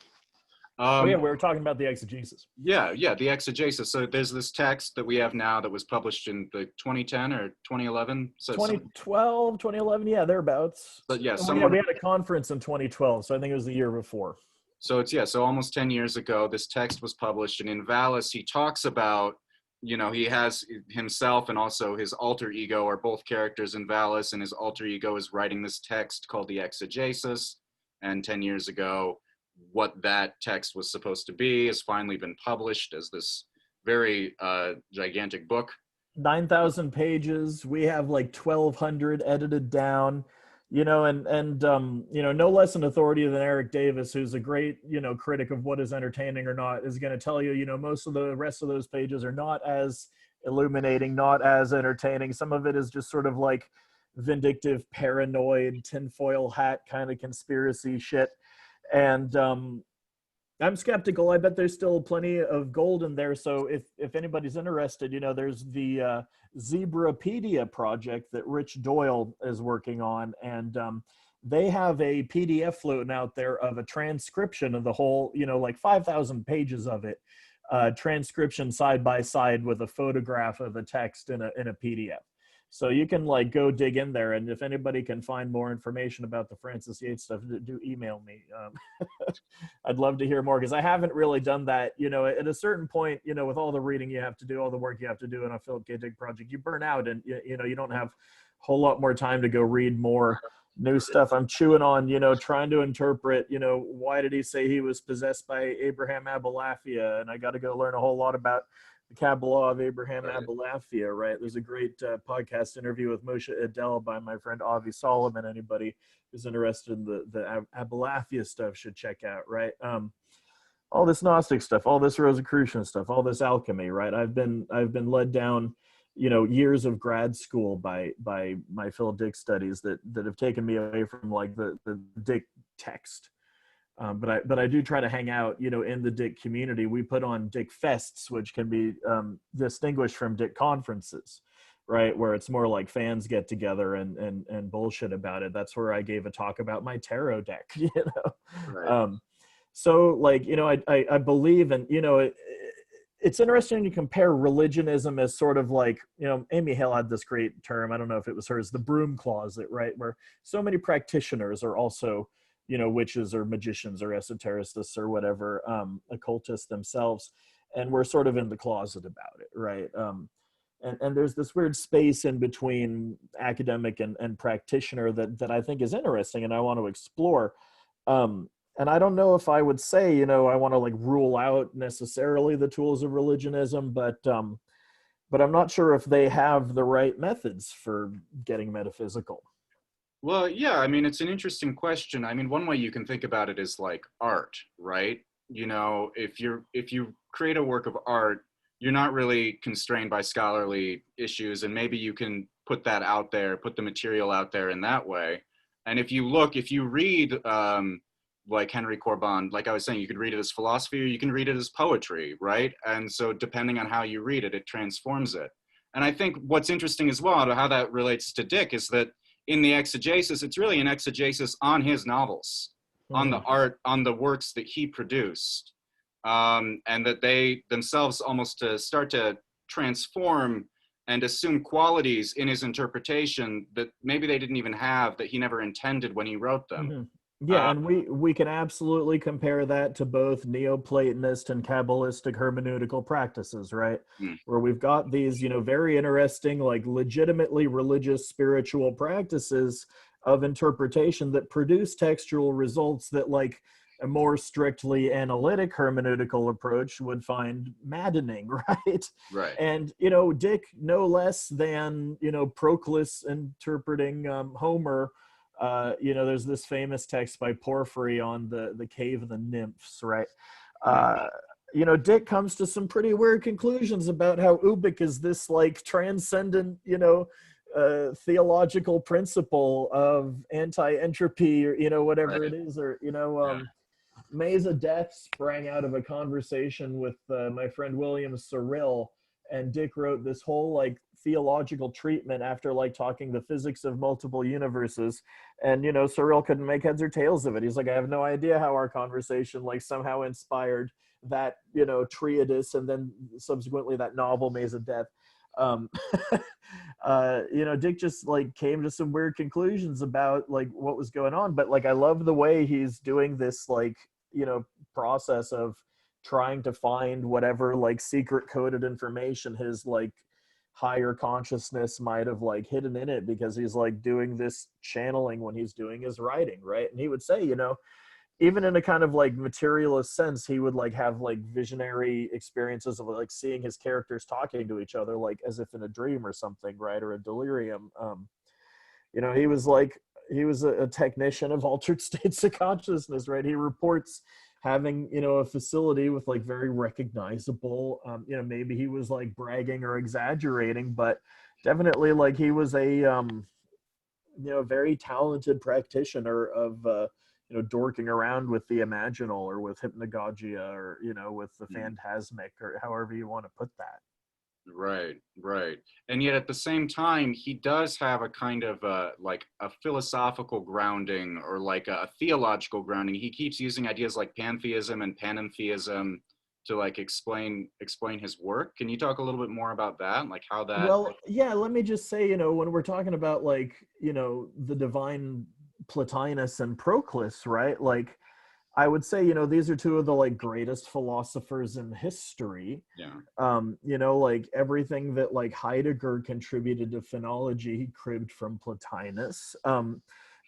Oh yeah, Um, we were talking about the exegesis. yeah, the exegesis. So there's this text that we have now that was published in the 2010 or 2011. So some, 2012, 2011, yeah, thereabouts. but yeah, Well, yeah, someone. we had a conference in 2012, so I think it was the year before. So it's, yeah, so almost 10 years ago, this text was published, and in Valles, he talks about, he has himself and also his alter ego are both characters in Valles, and his alter ego is writing this text called the Exegesis. And 10 years ago, what that text was supposed to be has finally been published as this very gigantic book. 9,000 pages. We have like 1,200 edited down, and no less an authority than Eric Davis, who's a great, critic of what is entertaining or not, is going to tell you, most of the rest of those pages are not as illuminating, not as entertaining. Some of it is just sort of like vindictive, paranoid, tinfoil hat kind of conspiracy shit. And I'm skeptical. I bet there's still plenty of gold in there. So if anybody's interested, there's the Zebrapedia project that Rich Doyle is working on, and they have a PDF floating out there of a transcription of the whole, like 5,000 pages of it, transcription side by side with a photograph of the text in a PDF. So you can like go dig in there, and if anybody can find more information about the Francis Yates stuff, do email me. I'd love to hear more, because I haven't really done that. At a certain point, with all the reading you have to do, all the work you have to do in a Philip K. Dick project, you burn out, and you don't have a whole lot more time to go read more new stuff. I'm chewing on, trying to interpret, why did he say he was possessed by Abraham Abulafia, and I got to go learn a whole lot about the Kabbalah of Abraham Abulafia, right? There's a great podcast interview with Moshe Edel by my friend Avi Solomon. Anybody who's interested in the Abulafia stuff should check out, right? All this Gnostic stuff, all this Rosicrucian stuff, all this alchemy, right? I've been led down, years of grad school by my Phil Dick studies that have taken me away from like the Dick text. But I do try to hang out, in the Dick community. We put on Dick fests, which can be distinguished from Dick conferences, right? Where it's more like fans get together and bullshit about it. That's where I gave a talk about my tarot deck, Right. So like, I believe in, it's interesting to compare religionism as sort of like, Amy Hale had this great term, I don't know if it was hers, the broom closet, right? Where so many practitioners are also, witches or magicians or esotericists or whatever, occultists themselves. And we're sort of in the closet about it, right? And there's this weird space in between academic and practitioner that I think is interesting and I want to explore. And I don't know if I would say, I want to like rule out necessarily the tools of religionism, but I'm not sure if they have the right methods for getting metaphysical. Well, yeah, I mean, it's an interesting question. I mean, one way you can think about it is like art, right? If you create a work of art, you're not really constrained by scholarly issues, and maybe you can put that out there, put the material out there in that way. And if you read like Henry Corbin, like I was saying, you could read it as philosophy or you can read it as poetry, right? And so depending on how you read it, it transforms it. And I think what's interesting as well, to how that relates to Dick, is that in the exegesis, it's really an exegesis on his novels, on the art, on the works that he produced, and that they themselves almost to start to transform and assume qualities in his interpretation that maybe they didn't even have, that he never intended when he wrote them. Mm-hmm. Yeah, and we can absolutely compare that to both Neoplatonist and Kabbalistic hermeneutical practices, right? Mm, Where we've got these, very interesting, like legitimately religious spiritual practices of interpretation that produce textual results that like a more strictly analytic hermeneutical approach would find maddening, right? right. And, Dick, no less than, Proclus interpreting Homer. There's this famous text by Porphyry on the cave of the nymphs, right? Dick comes to some pretty weird conclusions about how Ubik is this like transcendent, theological principle of anti-entropy or, whatever Right. it is, or, Yeah. Maze of Death sprang out of a conversation with my friend William Cyril, and Dick wrote this whole like theological treatment after like talking the physics of multiple universes, and Cyril couldn't make heads or tails of it. He's like, I have no idea how our conversation like somehow inspired that treatise and then subsequently that novel Maze of Death. um Dick just like came to some weird conclusions about like what was going on, but like I love the way he's doing this like process of trying to find whatever like secret coded information his like higher consciousness might have like hidden in it, because he's like doing this channeling when he's doing his writing, right? And he would say, even in a kind of like materialist sense, he would like have like visionary experiences of like seeing his characters talking to each other, like as if in a dream or something, right? Or a delirium. He was like, he was a technician of altered states of consciousness, right? He reports having, a facility with like very recognizable, maybe he was like bragging or exaggerating, but definitely like he was a, very talented practitioner of, dorking around with the imaginal or with hypnagogia or, with the phantasmic or however you want to put that. Right, right. And yet at the same time, he does have a kind of like a philosophical grounding or like a theological grounding. He keeps using ideas like pantheism and panentheism to like explain his work. Can you talk a little bit more about that? Like how that... Well, yeah, let me just say, when we're talking about like, the divine Plotinus and Proclus, right? Like I would say, these are two of the like greatest philosophers in history. Yeah. Like everything that like Heidegger contributed to phonology, he cribbed from Plotinus.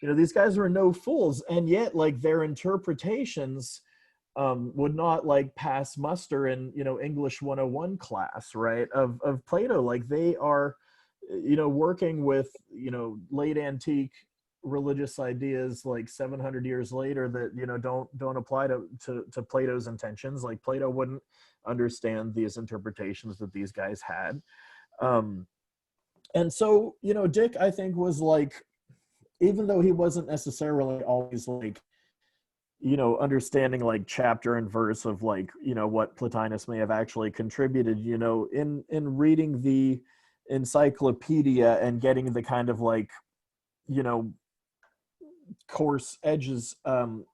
These guys were no fools, and yet like their interpretations would not like pass muster in English 101 class, right, of Plato. Like they are working with late antique religious ideas like 700 years later that don't apply to Plato's intentions. Like Plato wouldn't understand these interpretations that these guys had. And so Dick, I think, was like, even though he wasn't necessarily always like understanding like chapter and verse of like what Plotinus may have actually contributed, in reading the encyclopedia and getting the kind of like coarse edges,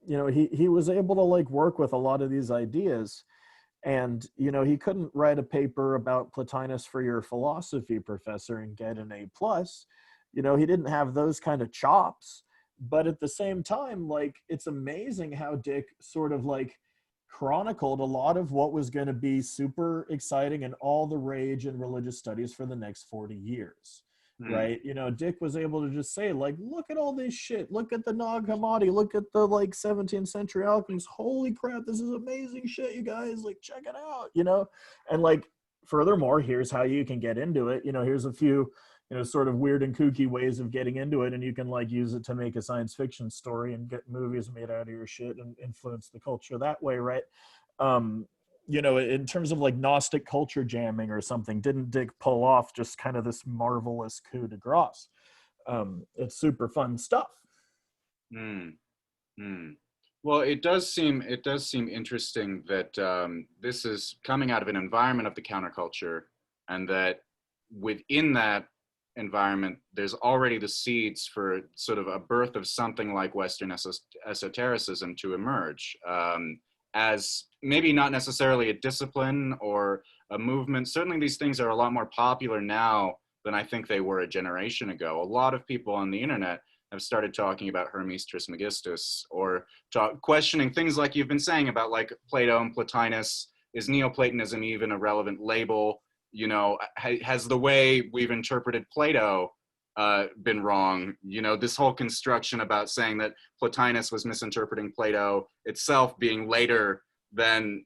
he was able to like work with a lot of these ideas. And he couldn't write a paper about Plotinus for your philosophy professor and get an A+. He didn't have those kind of chops. But at the same time, like, it's amazing how Dick sort of like chronicled a lot of what was going to be super exciting and all the rage in religious studies for the next 40 years. Right? Dick was able to just say, like, look at all this shit. Look at the Nag Hammadi. Look at the like 17th century alchemists. Holy crap, this is amazing shit, you guys. Like, check it out, And like, furthermore, here's how you can get into it. Here's a few sort of weird and kooky ways of getting into it, and you can like use it to make a science fiction story and get movies made out of your shit and influence the culture that way, right? In terms of like Gnostic culture jamming or something, didn't Dick pull off just kind of this marvelous coup de grace? It's super fun stuff. Well, it does seem interesting that this is coming out of an environment of the counterculture, and that within that environment, there's already the seeds for sort of a birth of something like Western esotericism to emerge, as maybe not necessarily a discipline or a movement. Certainly these things are a lot more popular now than I think they were a generation ago. A lot of people on the internet have started talking about Hermes Trismegistus, or questioning things like you've been saying about like Plato and Plotinus. Is Neoplatonism even a relevant label? Has the way we've interpreted Plato been wrong? This whole construction about saying that Plotinus was misinterpreting Plato itself being later than,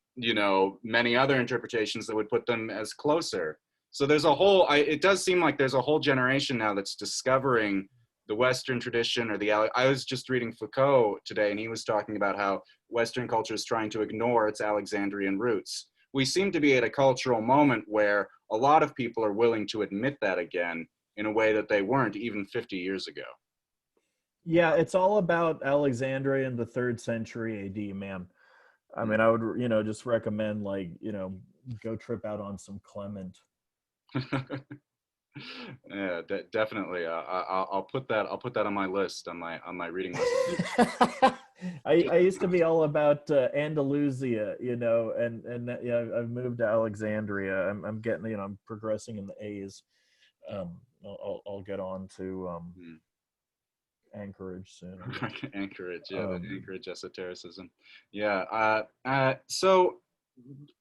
many other interpretations that would put them as closer. So there's a whole, it does seem like there's a whole generation now that's discovering the Western tradition, or I was just reading Foucault today, and he was talking about how Western culture is trying to ignore its Alexandrian roots. We seem to be at a cultural moment where a lot of people are willing to admit that again in a way that they weren't even 50 years ago. Yeah, it's all about Alexandria in the 3rd century AD, man. I mean, I would, just recommend like, go trip out on some Clement. Yeah, definitely. I'll put that. I'll put that on my list, on my reading list. I used to be all about Andalusia, yeah, I've moved to Alexandria. I'm getting, I'm progressing in the A's. I'll get on to Anchorage soon. Anchorage, yeah, the Anchorage esotericism. Yeah. So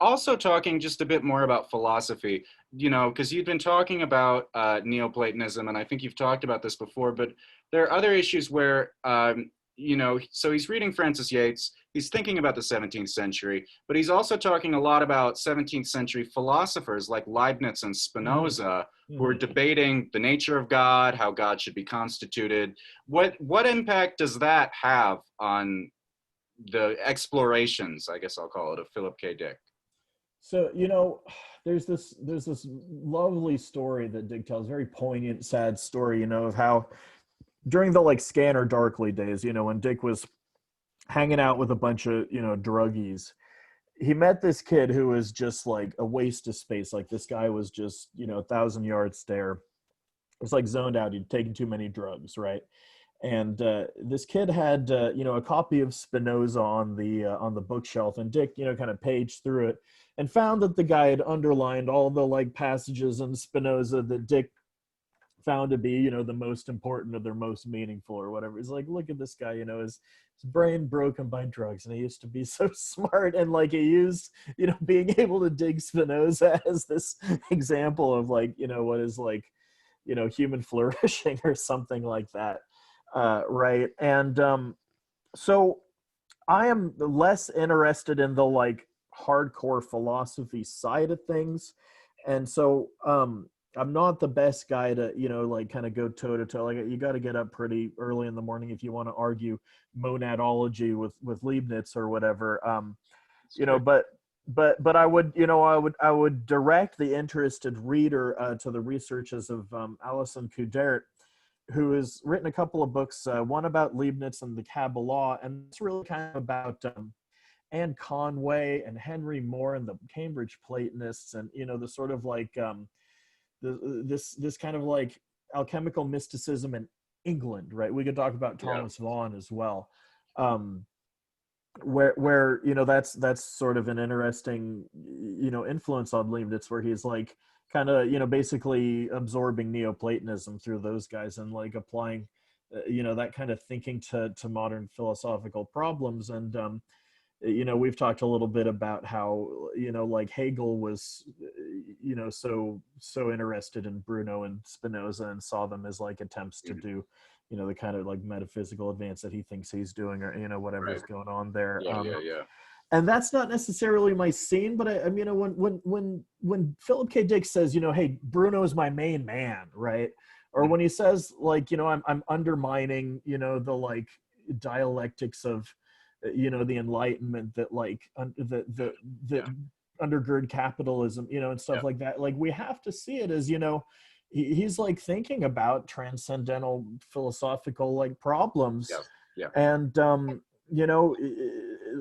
also talking just a bit more about philosophy, because you've been talking about Neoplatonism, and I think you've talked about this before, but there are other issues where, so he's reading Francis Yates, he's thinking about the 17th century, but he's also talking a lot about 17th century philosophers like Leibniz and Spinoza, who are debating the nature of God, how God should be constituted. What impact does that have on the explorations, I guess I'll call it, of Philip K. Dick? So, there's this lovely story that Dick tells, very poignant, sad story, of how during the like Scanner Darkly days, when Dick was hanging out with a bunch of, druggies, he met this kid who was just like a waste of space. Like this guy was just, 1,000-yard stare. It was like zoned out. He'd taken too many drugs, right? And this kid had, a copy of Spinoza on the bookshelf, and Dick, kind of paged through it and found that the guy had underlined all the like passages in Spinoza that Dick found to be, the most important or their most meaningful or whatever. He's like, look at this guy, his brain broken by drugs, and he used to be so smart, and like he used, being able to dig Spinoza as this example of like, what is like, human flourishing or something like that. Right. And so I am less interested in the like hardcore philosophy side of things. And so I'm not the best guy to, like kind of go toe to toe. Like you got to get up pretty early in the morning if you want to argue monadology with Leibniz or whatever. But I would, I would direct the interested reader to the researches of Alison Coudert, who has written a couple of books, one about Leibniz and the Kabbalah, and it's really kind of about Anne Conway and Henry Moore and the Cambridge Platonists, and the sort of like this kind of like alchemical mysticism in England, right? We could talk about Thomas Vaughan as well, where that's sort of an interesting influence on Leibniz, where he's like kind of basically absorbing Neoplatonism through those guys and like applying that kind of thinking to modern philosophical problems. And we've talked a little bit about how like Hegel was so interested in Bruno and Spinoza and saw them as like attempts to do the kind of like metaphysical advance that he thinks he's doing, or whatever's going on there. And that's not necessarily my scene, but I mean, when Philip K. Dick says, hey, Bruno is my main man, right? Or when he says, like, I'm undermining, the like dialectics of, the Enlightenment that like that undergird capitalism, and stuff like that. Like we have to see it as, he's like thinking about transcendental philosophical like problems, and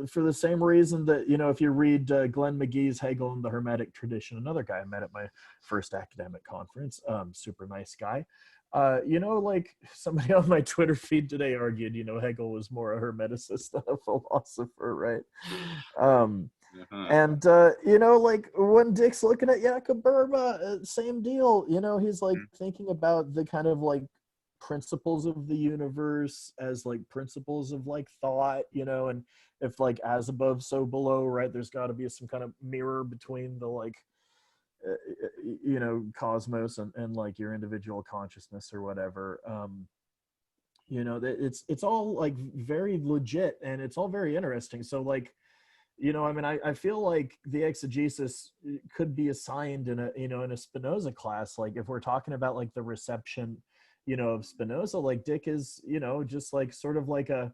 for the same reason that, if you read Glenn McGee's Hegel and the Hermetic Tradition, another guy I met at my first academic conference, super nice guy, like somebody on my Twitter feed today argued, Hegel was more a Hermeticist than a philosopher, right? And, like when Dick's looking at Jakob Burma, same deal, he's like thinking about the kind of like principles of the universe as like principles of like thought, and if like as above so below, right, there's got to be some kind of mirror between the like cosmos and like your individual consciousness or whatever. It's all like very legit, and it's all very interesting. So like, I mean, I feel like the exegesis could be assigned in a Spinoza class. Like if we're talking about like the reception of Spinoza, like Dick is, just like sort of like a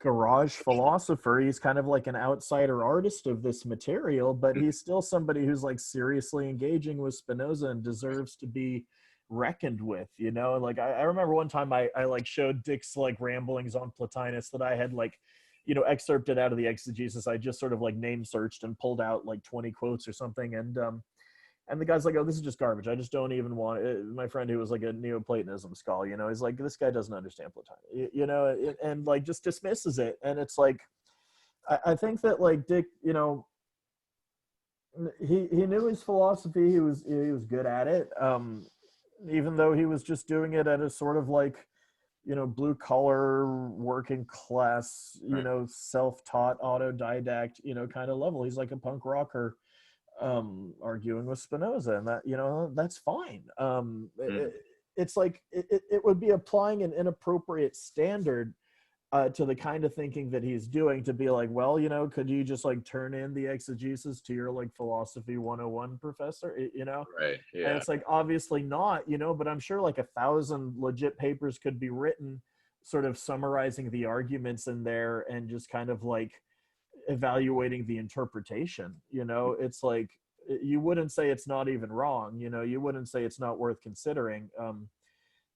garage philosopher. He's kind of like an outsider artist of this material, but he's still somebody who's like seriously engaging with Spinoza and deserves to be reckoned with, Like I remember one time I like showed Dick's like ramblings on Plotinus that I had like, excerpted out of the exegesis. I just sort of like name searched and pulled out like 20 quotes or something. And And the guy's like, oh, this is just garbage. I just don't even want it. My friend who was like a Neoplatonism scholar, you know, he's like, this guy doesn't understand Platonic, you know, and like just dismisses it. And it's like, I think that like Dick, you know, he knew his philosophy. He was good at it. Even though he was just doing it at a sort of like, you know, blue collar, working class, you Right. know, self-taught, autodidact, you know, kind of level. He's like a punk rocker, arguing with Spinoza, and that, you know, that's fine. Mm. It's like it would be applying an inappropriate standard to the kind of thinking that he's doing, to be like, well, you know, could you just like turn in the exegesis to your like philosophy 101 professor, you know? Right. And Yeah. it's like, obviously not, you know, but I'm sure like 1,000 legit papers could be written sort of summarizing the arguments in there and just kind of like evaluating the interpretation, you know? It's like, you wouldn't say it's not even wrong, you know, you wouldn't say it's not worth considering.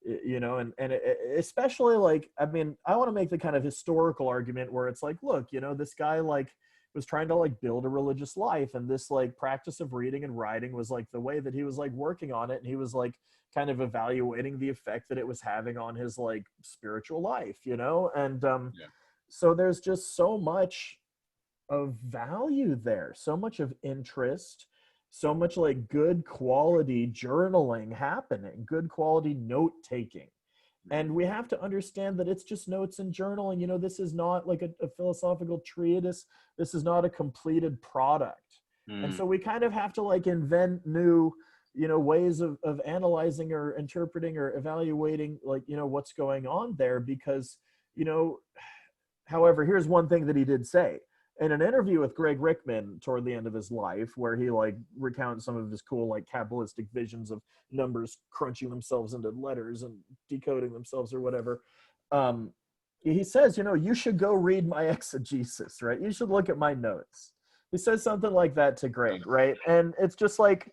You know, and especially like, I mean, I want to make the kind of historical argument where it's like, look, you know, this guy like was trying to like build a religious life, and this like practice of reading and writing was like the way that he was like working on it, and he was like kind of evaluating the effect that it was having on his like spiritual life, you know? And Yeah. so there's just so much of value there, so much of interest, so much like good quality journaling happening, good quality note taking. Mm. And we have to understand that it's just notes and journaling. You know, this is not like a philosophical treatise. This is not a completed product. And Mm. so we kind of have to like invent new, you know, ways of analyzing or interpreting or evaluating, like, you know, what's going on there. Because, you know, however, here's one thing that he did say in an interview with Greg Rickman toward the end of his life, where he like recounts some of his cool like Kabbalistic visions of numbers crunching themselves into letters and decoding themselves or whatever. Um, he says, you know, you should go read my exegesis, right? You should look at my notes. He says something like that to Greg, right? And it's just like,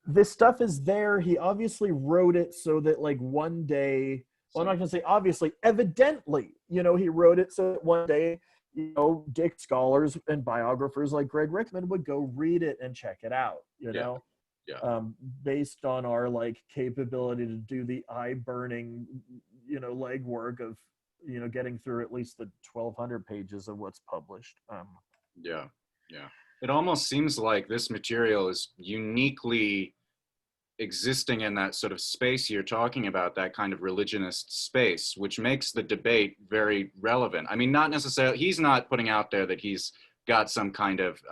this stuff is there. He obviously wrote it so that like one day, well, I'm not going to say obviously, evidently, you know, he wrote it so that one day, you know, Dick scholars and biographers like Greg Rickman would go read it and check it out, you Yeah. know, Yeah. based on our like capability to do the eye burning, you know, legwork of, you know, getting through at least the 1,200 pages of what's published. Yeah. Yeah. It almost seems like this material is uniquely existing in that sort of space you're talking about, that kind of religionist space, which makes the debate very relevant. I mean, not necessarily, he's not putting out there that he's got some kind of,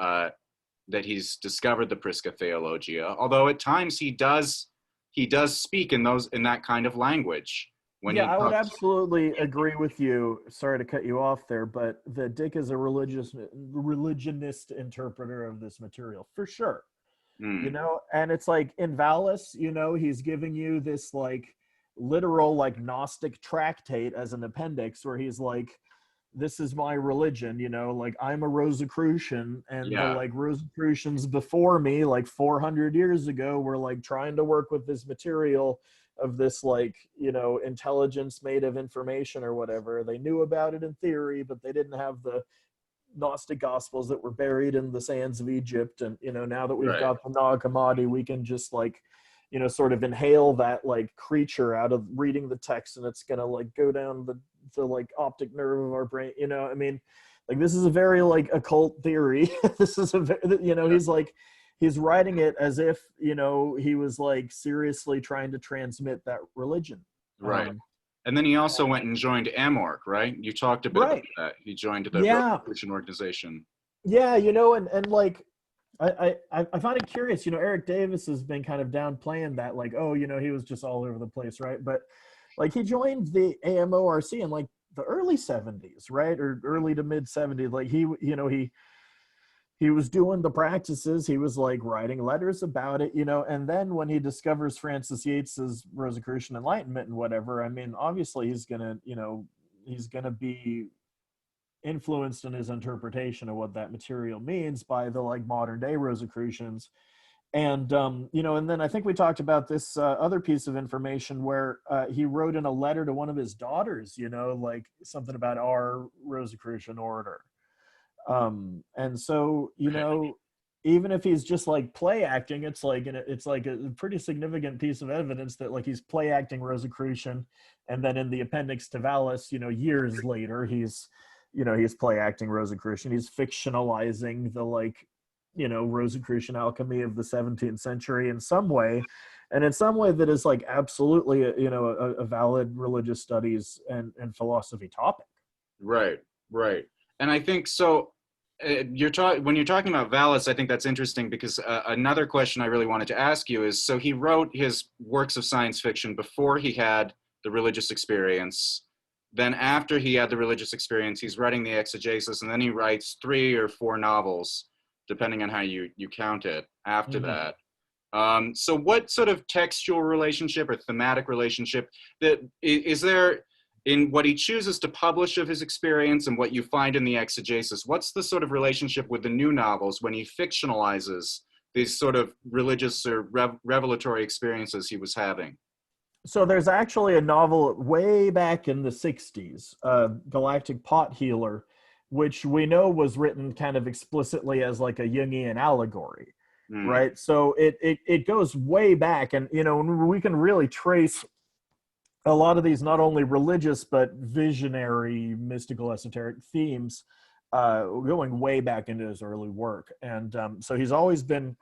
that he's discovered the Prisca Theologia, although at times he does speak in that kind of language when Yeah, he I would talks. absolutely agree with you. Sorry to cut you off there, but that Dick is a religionist interpreter of this material for sure. You Mm, know, and it's like in Valles, you know, he's giving you this like literal like Gnostic tractate as an appendix, where he's like, this is my religion, you know, like I'm a Rosicrucian, and the yeah, like Rosicrucians before me, like 400 years ago, were like trying to work with this material of this like, you know, intelligence made of information or whatever. They knew about it in theory, but they didn't have the Gnostic gospels that were buried in the sands of Egypt. And, you know, now that we've right, got the Nag Hammadi, we can just like, you know, sort of inhale that like creature out of reading the text, and it's going to like go down the like optic nerve of our brain. You know, I mean, like this is a very like occult theory. This is a, you know, yeah, he's like, he's writing it as if, you know, he was like seriously trying to transmit that religion. right. Um, And then he also went and joined AMORC, right? You talked a bit about right. that. He joined the Yeah. Rosicrucian organization. Yeah. You know, and like, I find it curious. You know, Eric Davis has been kind of downplaying that, like, oh, you know, he was just all over the place, right? But like, he joined the AMORC in like the early '70s, right, or early to mid '70s. Like you know, he was doing the practices. He was like writing letters about it, you know. And then when he discovers Francis Yates's Rosicrucian Enlightenment and whatever, I mean, obviously he's gonna, you know, he's gonna be influenced in his interpretation of what that material means by the like modern day Rosicrucians. And you know, and then I think we talked about this other piece of information where he wrote in a letter to one of his daughters, you know, like something about our Rosicrucian order. And so, you know, even if he's just like play acting, it's like it's like a pretty significant piece of evidence that like he's play acting Rosicrucian, and then in the appendix to Valles, years later, he's play acting Rosicrucian. He's fictionalizing the like Rosicrucian alchemy of the 17th century in some way, and in some way that is like absolutely a valid religious studies and philosophy topic. Right, right. And I think so. When you're talking about Valles, I think that's interesting because another question I really wanted to ask you is: so he wrote his works of science fiction before he had the religious experience. Then, after he had the religious experience, he's writing the exegesis, and then he writes 3 or 4 novels, depending on how you count it. After that, so what sort of textual relationship or thematic relationship that is there in what he chooses to publish of his experience and what you find in the exegesis? What's the sort of relationship with the new novels when he fictionalizes these sort of religious or revelatory experiences he was having? So there's actually a novel way back in the 60s, Galactic Pot Healer, which we know was written kind of explicitly as like a Jungian allegory, right? So it goes way back, and we can really trace a lot of these not only religious but visionary, mystical, esoteric themes going way back into his early work. And so he's always been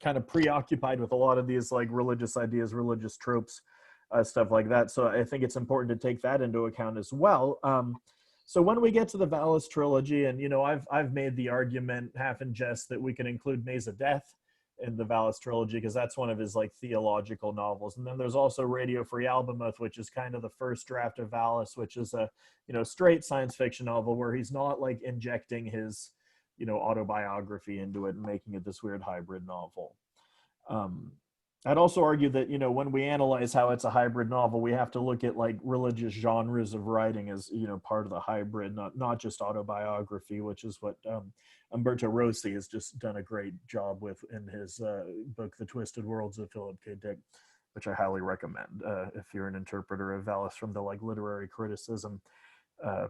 kind of preoccupied with a lot of these like religious ideas, religious tropes, stuff like that. So I think it's important to take that into account as well. So when we get to the Valles Trilogy, and I've made the argument, half in jest, that we can include Maze of Death in the Valles Trilogy because that's one of his like theological novels. And then there's also Radio Free Albemuth, which is kind of the first draft of Valles, which is a straight science fiction novel where he's not like injecting his autobiography into it and making it this weird hybrid novel. I'd also argue that when we analyze how it's a hybrid novel, we have to look at like religious genres of writing as part of the hybrid, not just autobiography, which is what Umberto Rossi has just done a great job with in his book The Twisted Worlds of Philip K. Dick, which I highly recommend if you're an interpreter of Valles from the like literary criticism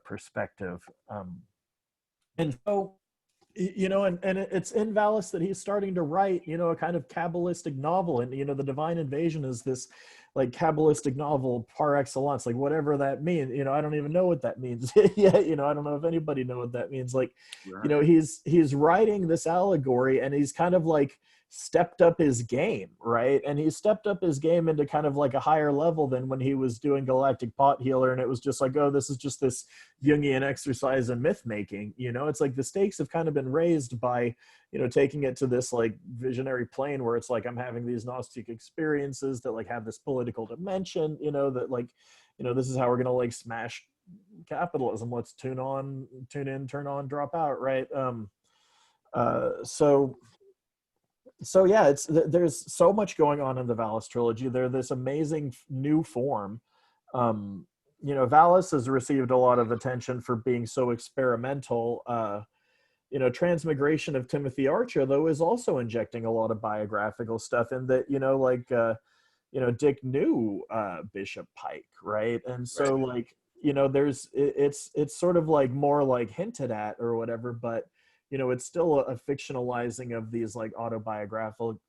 perspective. And so and it's in Valles that he's starting to write, a kind of Kabbalistic novel. And, the Divine Invasion is this like Kabbalistic novel par excellence, like whatever that means. I don't even know what that means. Yeah, I don't know if anybody know what that means. Like, right. He's writing this allegory, and he's kind of like stepped up his game, right? And he stepped up his game into kind of like a higher level than when he was doing Galactic Pot Healer, and it was just like, oh, this is just this Jungian exercise in myth making. It's like the stakes have kind of been raised by taking it to this like visionary plane where it's like I'm having these Gnostic experiences that like have this political dimension, that like this is how we're gonna like smash capitalism. Let's tune in, turn on, drop out, right? So yeah, there's so much going on in the Valles Trilogy. They're this amazing new form. Valles has received a lot of attention for being so experimental. Transmigration of Timothy Archer, though, is also injecting a lot of biographical stuff in that, Dick knew Bishop Pike, right? And so like, it's sort of like more like hinted at or whatever, but it's still a fictionalizing of these like autobiographical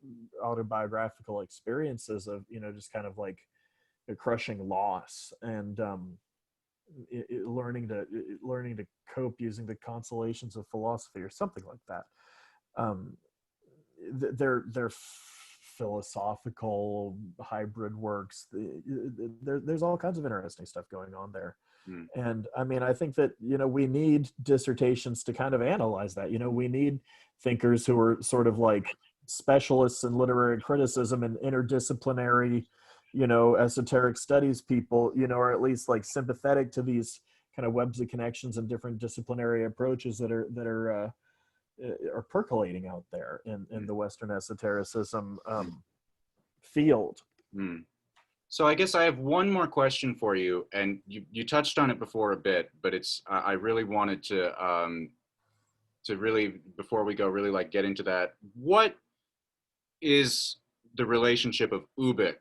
experiences of just kind of like a crushing loss and learning to cope using the consolations of philosophy or something like that. They're philosophical hybrid works. There's all kinds of interesting stuff going on there. And I mean, I think that, we need dissertations to kind of analyze that. We need thinkers who are sort of like specialists in literary criticism and interdisciplinary, esoteric studies people, or at least like sympathetic to these kind of webs of connections and different disciplinary approaches that are percolating out there in the Western esotericism field. So I guess I have one more question for you, and you touched on it before a bit, but it's I really wanted to really, before we go, really like get into that. What is the relationship of Ubik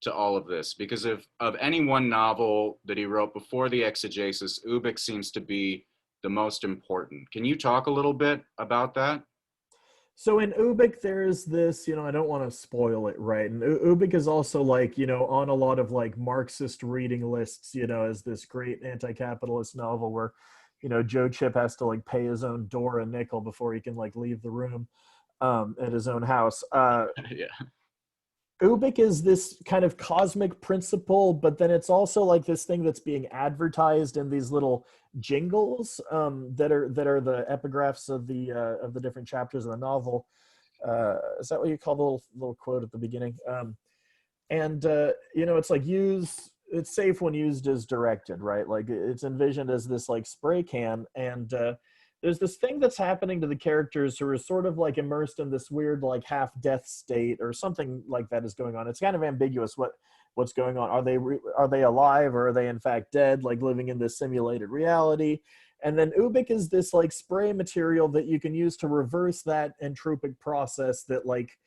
to all of this? Because of any one novel that he wrote before the exegesis, Ubik seems to be the most important. Can you talk a little bit about that? So in Ubik, there's this, I don't want to spoil it, right? And Ubik is also like, on a lot of like Marxist reading lists, as this great anti-capitalist novel where, Joe Chip has to like pay his own door a nickel before he can like leave the room at his own house. Yeah. Ubik is this kind of cosmic principle, but then it's also like this thing that's being advertised in these little jingles that are the epigraphs of the different chapters of the novel. Is that what you call the little quote at the beginning? It's like it's safe when used as directed, right? Like it's envisioned as this like spray can, and there's this thing that's happening to the characters who are sort of like immersed in this weird like half death state or something like that is going on. It's kind of ambiguous what's going on. Are they alive, or are they in fact dead, like living in this simulated reality? And then Ubik is this like spray material that you can use to reverse that entropic process that like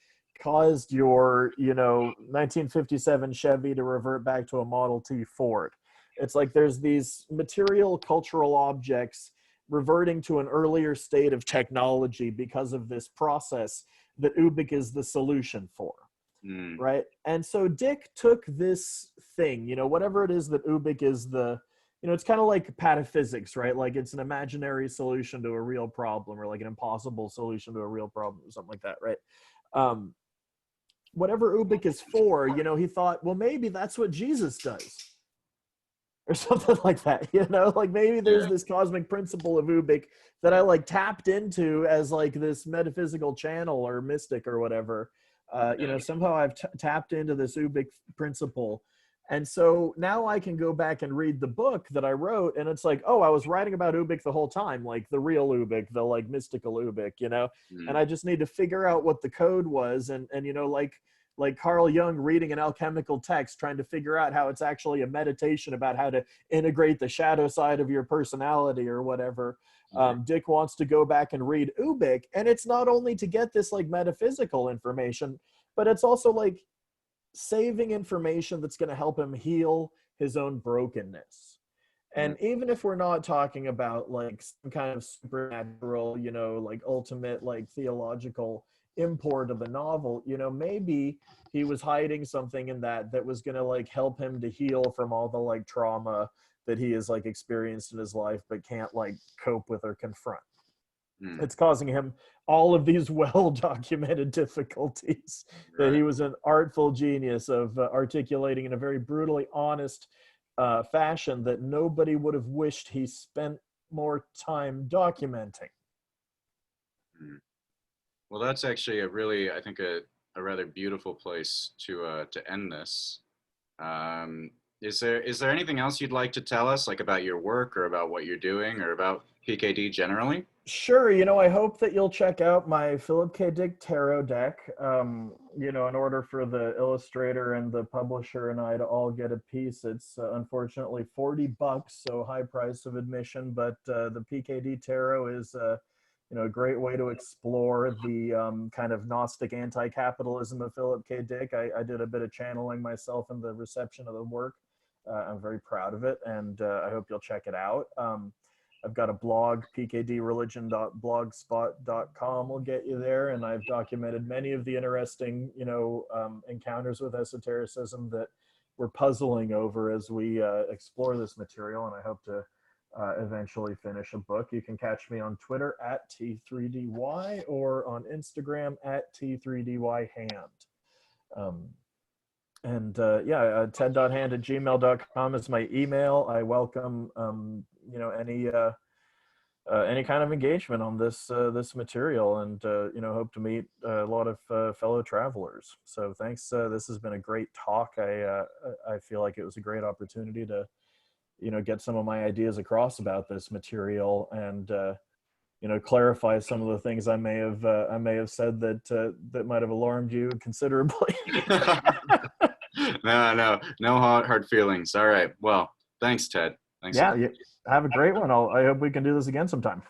caused your 1957 Chevy to revert back to a Model T Ford. It's like there's these material cultural objects reverting to an earlier state of technology because of this process that Ubik is the solution for. Right? And so Dick took this thing, whatever it is that Ubik is it's kind of like pataphysics, right? Like it's an imaginary solution to a real problem, or like an impossible solution to a real problem, or something like that, right? Whatever Ubik is for, he thought, well, maybe that's what Jesus does, or something like that, like maybe there's this cosmic principle of Ubik that I like tapped into as like this metaphysical channel or mystic or whatever. Somehow I've tapped into this Ubik principle. And so now I can go back and read the book that I wrote, and it's like, oh, I was writing about Ubik the whole time, like the real Ubik, the like mystical Ubik, and I just need to figure out what the code was, and like Carl Jung reading an alchemical text, trying to figure out how it's actually a meditation about how to integrate the shadow side of your personality or whatever. Dick wants to go back and read Ubik, and it's not only to get this like metaphysical information, but it's also like saving information that's going to help him heal his own brokenness. And even if we're not talking about like some kind of supernatural, like ultimate like theological import of the novel, maybe he was hiding something in that was going to like help him to heal from all the like trauma that he has like experienced in his life but can't like cope with or confront. It's causing him all of these well-documented difficulties that he was an artful genius of articulating in a very brutally honest fashion that nobody would have wished he spent more time documenting. Well, that's actually I think a rather beautiful place to end this. Is there anything else you'd like to tell us, like about your work or about what you're doing or about PKD generally? Sure. I hope that you'll check out my Philip K. Dick tarot deck. In order for the illustrator and the publisher and I to all get a piece, it's unfortunately $40, so high price of admission. But the PKD tarot is a great way to explore the kind of Gnostic anti-capitalism of Philip K. Dick. I did a bit of channeling myself in the reception of the work. I'm very proud of it, and I hope you'll check it out. I've got a blog, pkdreligion.blogspot.com will get you there, and I've documented many of the interesting, encounters with esotericism that we're puzzling over as we explore this material, and I hope to eventually finish a book. You can catch me on Twitter at T3DY or on Instagram at T3DYHand. Ted.hand@gmail.com is my email. I welcome any kind of engagement on this material, and hope to meet a lot of fellow travelers. So thanks. This has been a great talk. I feel like it was a great opportunity to get some of my ideas across about this material, and clarify some of the things I may have said that might have alarmed you considerably. No hard feelings. All right. Well, thanks, Ted. Thanks. Yeah, have a great one. I hope we can do this again sometime.